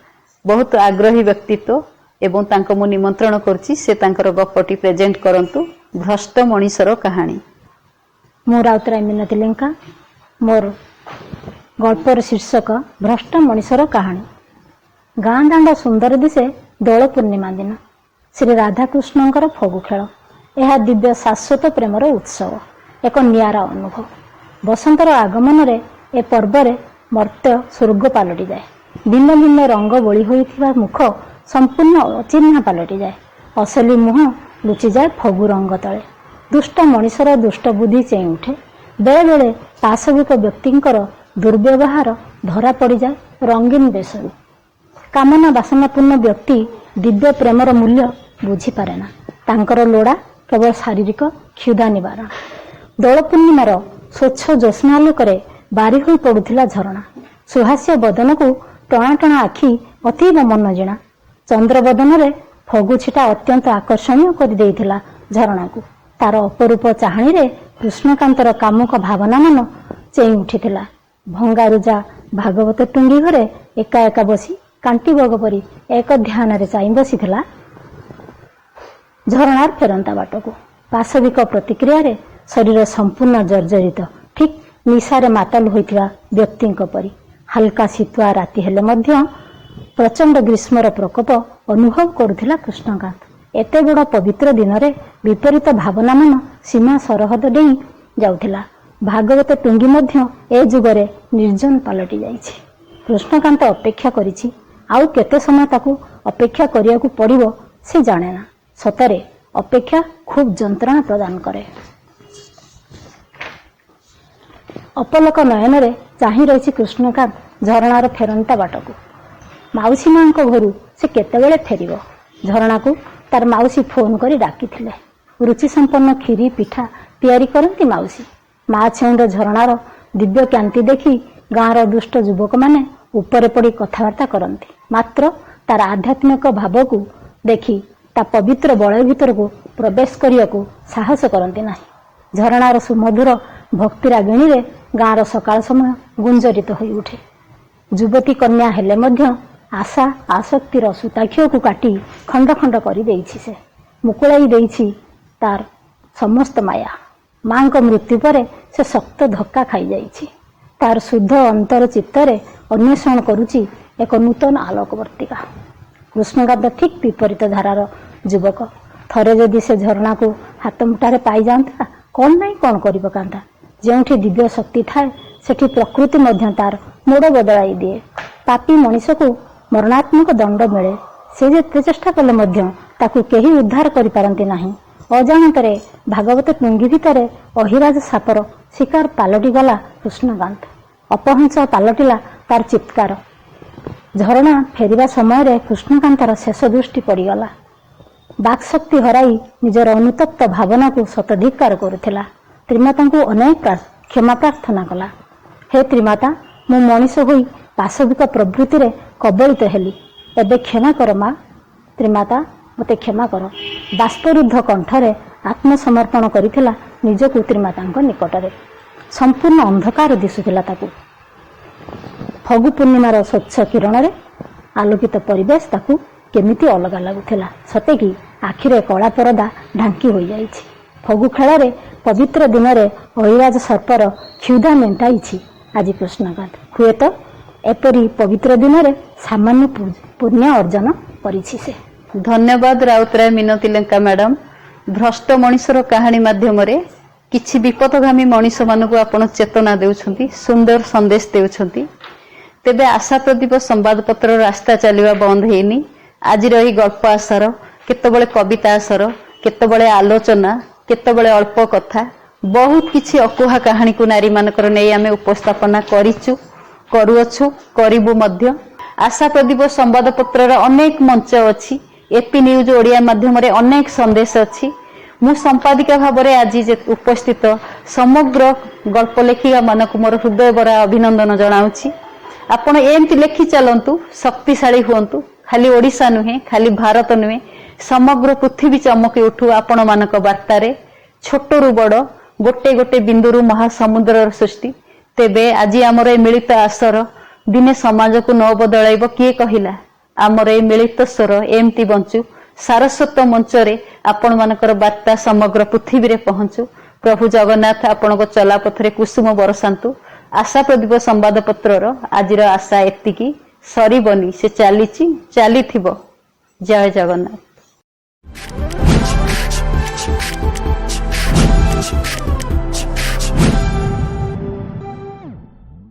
बहुत आग्रही व्यक्तित्व एवं तांको मु निमंत्रण करछि से तांकर गपटी प्रेजेंट करंतु भ्रष्ट मनीषर कहानी।
मो राउतराय मिनती लेंका मोर गल्पर शीर्षक भ्रष्ट मनीषर कहानी। गाँ दांड सुंदर दिशे दोल पूर्णिमा दिन श्री राधाकृष्णंकर फगु खेल यह दिव्य शाश्वत प्रेमर उत्सव एक नियारा अनुभव। बसंतर आगमन रे ए पर्व रे मर्त्य स्वर्ग पलटि जाए। भिन्न भिन्न रंग बोली होइथिबा मुख संपूर्ण अचिन्हा पलटि जाए। असली मुह लुचि जाए फगु रंग तले। दुष्ट मनीषर दुष्ट बुद्धि चेई उठे। बेले बेले पाशविक व्यक्तिंकर दुर्व्यवहार धरा पड़ जाए रंगीन बेशरू। कामना वासनापूर्ण व्यक्ति दिव्य प्रेमर मूल्य बुझी पारे ना। तांकर लोड़ा केवल शारीरिक क्षुधा निवारण। दोल पूर्णिमार स्वच्छ ज्योत्स्नालोकरे बारी होई पड़ुथिला झरणा। सुहास्य बदन को टणा टणा आखि अतीब मनजिणा। चंद्र बदन रे फगु छिटा अत्यंत आकर्षणीय कर देइथिला झरणा को। तार अपरूप चाहणी रे कृष्णकांतर कामुक भावना मन चेई उठिथिला। भंगारुजा भागवत टुंगी घरे एका एका बसी कांटी बग परी एक ध्यान रे चाई बसीथिला झरणार फेरंता बाटको। पाशविक प्रतिक्रिया रे शरीर संपूर्ण जर्जरित ठीक निशारे माताल होइथिबा व्यक्तिंक परी। हल्का शीतुआ राति हेले मध्य प्रचंड ग्रीष्मर प्रकोप अनुभव करुथिला कृष्णकांत। एते बड़ पवित्र दिन रे विपरीत भावना मन सीमा सरहद डेई जाउथिला। ଭାଗବତ ଟୁଙ୍ଗି ମଧ୍ୟ ଏ ଯୁଗରେ ନିର୍ଜନ ପାଲଟି ଯାଇଛି। କୃଷ୍ଣକାନ୍ତ ଅପେକ୍ଷା କରିଛି, ଆଉ କେତେ ସମୟ ତାକୁ ଅପେକ୍ଷା କରିବାକୁ ପଡ଼ିବ ସେ ଜାଣେ ନା। ସତରେ ଅପେକ୍ଷା ଖୁବ୍ ଯନ୍ତ୍ରଣା ପ୍ରଦାନ କରେ। ଅପଲକ ନୟନରେ ଚାହିଁ ରହିଛି କୃଷ୍ଣକାନ୍ତ ଝରଣାର ଫେରନ୍ତା ବାଟକୁ। ମାଉସୀ ମାଙ୍କ ଘରୁ ସେ କେତେବେଳେ ଫେରିବ? ଝରଣାକୁ ତାର ମାଉସୀ ଫୋନ କରି ଡାକିଥିଲେ। ରୁଚି ସମ୍ପନ୍ନ କ୍ଷୀରି ପିଠା ତିଆରି କରନ୍ତି ମାଉସୀ। ମା ଛେଉଣ୍ଡ ଝରଣାର ଦିବ୍ୟ କାନ୍ତି ଦେଖି ଗାଁର ଦୁଷ୍ଟ ଯୁବକମାନେ ଉପରେ ପଡ଼ି କଥାବାର୍ତ୍ତା କରନ୍ତି। ମାତ୍ର ତାର ଆଧ୍ୟାତ୍ମିକ ଭାବକୁ ଦେଖି ତା ପବିତ୍ର ବଳୟ ଭିତରକୁ ପ୍ରବେଶ କରିବାକୁ ସାହସ କରନ୍ତି ନାହିଁ। ଝରଣାର ସୁମଧୁର ଭକ୍ତିରାଗିଣୀରେ ଗାଁର ସକାଳ ସମୟ ଗୁଞ୍ଜରିତ ହୋଇ ଉଠେ। ଯୁବତୀ କନ୍ୟା ହେଲେ ମଧ୍ୟ ଆଶା ଆସକ୍ତିର ସୂତାଖିଅକୁ କାଟି ଖଣ୍ଡ ଖଣ୍ଡ କରିଦେଇଛି। ସେ ମୁକୁଳାଇ ଦେଇଛି ତାର ସମସ୍ତ ମାୟା। ମାଙ୍କ ମୃତ୍ୟୁ ପରେ ସେ ଶକ୍ତ ଧକ୍କା ଖାଇଯାଇଛି। ତାର ଶୁଦ୍ଧ ଅନ୍ତର ଚିତ୍ତରେ ଅନ୍ୱେଷଣ କରୁଛି ଏକ ନୂତନ ଆଲୋକବର୍ତ୍ତିକା। କୃଷ୍ଣକାନ୍ତ ଠିକ୍ ବିପରୀତ ଧାରାର ଯୁବକ। ଥରେ ଯଦି ସେ ଝରଣାକୁ ହାତ ମୁଠାରେ ପାଇଯାଆନ୍ତା, କ'ଣ ନାହିଁ କ'ଣ କରି ପକାନ୍ତା। ଯେଉଁଠି ଦିବ୍ୟ ଶକ୍ତି ଥାଏ ସେଠି ପ୍ରକୃତି ମଧ୍ୟ ତାର ମୋଡ଼ ବଦଳାଇ ଦିଏ। ପାପୀ ମଣିଷକୁ ମରଣାତ୍ମକ ଦଣ୍ଡ ମିଳେ। ସେ ଯେତେ ଚେଷ୍ଟା କଲେ ମଧ୍ୟ ତାକୁ କେହି ଉଦ୍ଧାର କରିପାରନ୍ତି ନାହିଁ। ଅଜାଣତରେ ଭାଗବତ ଟୁଙ୍ଗି ଭିତରେ ଅହିରାଜ ସାପର ଶିକାର ପାଲଟିଗଲା କୃଷ୍ଣକାନ୍ତ। ଅପହଂସ ପାଲଟିଲା ତାର ଚିତ୍କାର। ଝରଣା ଫେରିବା ସମୟରେ କୃଷ୍ଣକାନ୍ତର ଶେଷ ଦୃଷ୍ଟି ପଡ଼ିଗଲା। ବାକ୍ଶକ୍ତି ହରାଇ ନିଜର ଅନୁତପ୍ତ ଭାବନାକୁ ଶତଧିକ୍କାର କରୁଥିଲା। ତ୍ରିମାତାଙ୍କୁ ଅନେକ କ୍ଷମା ପ୍ରାର୍ଥନା କଲା। ହେ ତ୍ରିମାତା, ମୁଁ ମଣିଷ ହୋଇ ପାଶବିକ ପ୍ରବୃତ୍ତିରେ କବଳିତ ହେଲି। ଏବେ କ୍ଷମା କର ମା। ତ୍ରିମାତା, ମୋତେ କ୍ଷମା କର। ବାଷ୍ପରୁଦ୍ଧ କଣ୍ଠରେ ଆତ୍ମସମର୍ପଣ କରିଥିଲା ନିଜକୁ ତ୍ରିମାତାଙ୍କ ନିକଟରେ। ସମ୍ପୂର୍ଣ୍ଣ ଅନ୍ଧକାର ଦିଶୁଥିଲା ତାକୁ। ଫଗୁ ପୂର୍ଣ୍ଣିମାର ସ୍ୱଚ୍ଛ କିରଣରେ ଆଲୋକିତ ପରିବେଶ ତାକୁ କେମିତି ଅଲଗା ଲାଗୁଥିଲା। ସତେକି ଆଖିରେ କଳା ପରଦା ଢାଙ୍କି ହୋଇଯାଇଛି। ଫଗୁ ଖେଳରେ ପବିତ୍ର ଦିନରେ ଅହିରାଜ ସର୍ପର କ୍ଷୁଧା ମେଣ୍ଟାଇଛି ଆଜି କୃଷ୍ଣକାନ୍ତ। ହୁଏତ ଏପରି ପବିତ୍ର ଦିନରେ ସାମାନ୍ୟ ପୁଣ୍ୟ ଅର୍ଜନ କରିଛି ସେ।
ଧନ୍ୟବାଦ ରାଉତରାୟ ମିନତି ଲେଙ୍କା ମ୍ୟାଡାମ। ଭ୍ରଷ୍ଟ ମଣିଷର କାହାଣୀ ମାଧ୍ୟମରେ କିଛି ବିପଦଗାମୀ ମଣିଷମାନଙ୍କୁ ଆପଣ ଚେତନା ଦେଉଛନ୍ତି, ସୁନ୍ଦର ସନ୍ଦେଶ ଦେଉଛନ୍ତି। ତେବେ ଆଶା ପ୍ରଦୀପ ସମ୍ବାଦପତ୍ର ରାସ୍ତା ଚାଲିବା ବନ୍ଦ ହେଇନି। ଆଜିର ଏହି ଗଳ୍ପ ଆଶାର କେତେବେଳେ କବିତା ଆସର, କେତେବେଳେ ଆଲୋଚନା, କେତେବେଳେ ଅଳ୍ପ କଥା, ବହୁତ କିଛି ଅକୁହା କାହାଣୀକୁ ନାରୀମାନଙ୍କର ନେଇ ଆମେ ଉପସ୍ଥାପନା କରିଛୁ, କରୁଅଛୁ, କରିବୁ ମଧ୍ୟ। ଆଶା ପ୍ରଦୀପ ସମ୍ବାଦପତ୍ରର ଅନେକ ମଞ୍ଚ ଅଛି। ଏପି ନ୍ୟୁଜ ଓଡ଼ିଆ ମାଧ୍ୟମରେ ଅନେକ ସନ୍ଦେଶ ଅଛି। ମୁଁ ସମ୍ପାଦିକା ଭାବରେ ଆଜି ଉପସ୍ଥିତ ସମଗ୍ର ଗଳ୍ପ ଲେଖିକା ମାନଙ୍କୁ ମୋର ହୃଦୟଭରା ଅଭିନନ୍ଦନ ଜଣାଉଛି। ଆପଣ ଏମିତି ଲେଖି ଚାଲନ୍ତୁ, ଶକ୍ତିଶାଳୀ ହୁଅନ୍ତୁ। ଖାଲି ଓଡ଼ିଶା ନୁହେଁ, ଖାଲି ଭାରତ ନୁହେଁ, ସମଗ୍ର ପୃଥିବୀ ଚମକି ଉଠୁ ଆପଣମାନଙ୍କ ବାର୍ତ୍ତାରେ। ଛୋଟରୁ ବଡ଼, ଗୋଟେ ଗୋଟେ ବିନ୍ଦୁରୁ ମହାସମୁଦ୍ରର ସୃଷ୍ଟି। ତେବେ ଆଜି ଆମର ଏ ମିଳିତ ଆସର ଦିନେ ସମାଜକୁ ନ ବଦଳାଇବ କିଏ କହିଲା? ଆମର ଏ ମିଳିତ ସ୍ୱର ଏମିତି ବଞ୍ଚୁ। ସାରସ୍ୱତ ମଞ୍ଚରେ ଆପଣମାନଙ୍କର ବାର୍ତ୍ତା ସମଗ୍ର ପୃଥିବୀରେ ପହଞ୍ଚୁ। ପ୍ରଭୁ ଜଗନ୍ନାଥ ଆପଣଙ୍କ ଚଲାପଥରେ କୁସୁମ ବରସାନ୍ତୁ। ଆଶା ପ୍ରଦୀପ ସମ୍ବାଦପତ୍ରର ଆଜିର ଆଶା ଏତିକି, ସରିବନି, ସେ ଚାଲିଛି, ଚାଲିଥିବ। ଜୟ ଜଗନ୍ନାଥ।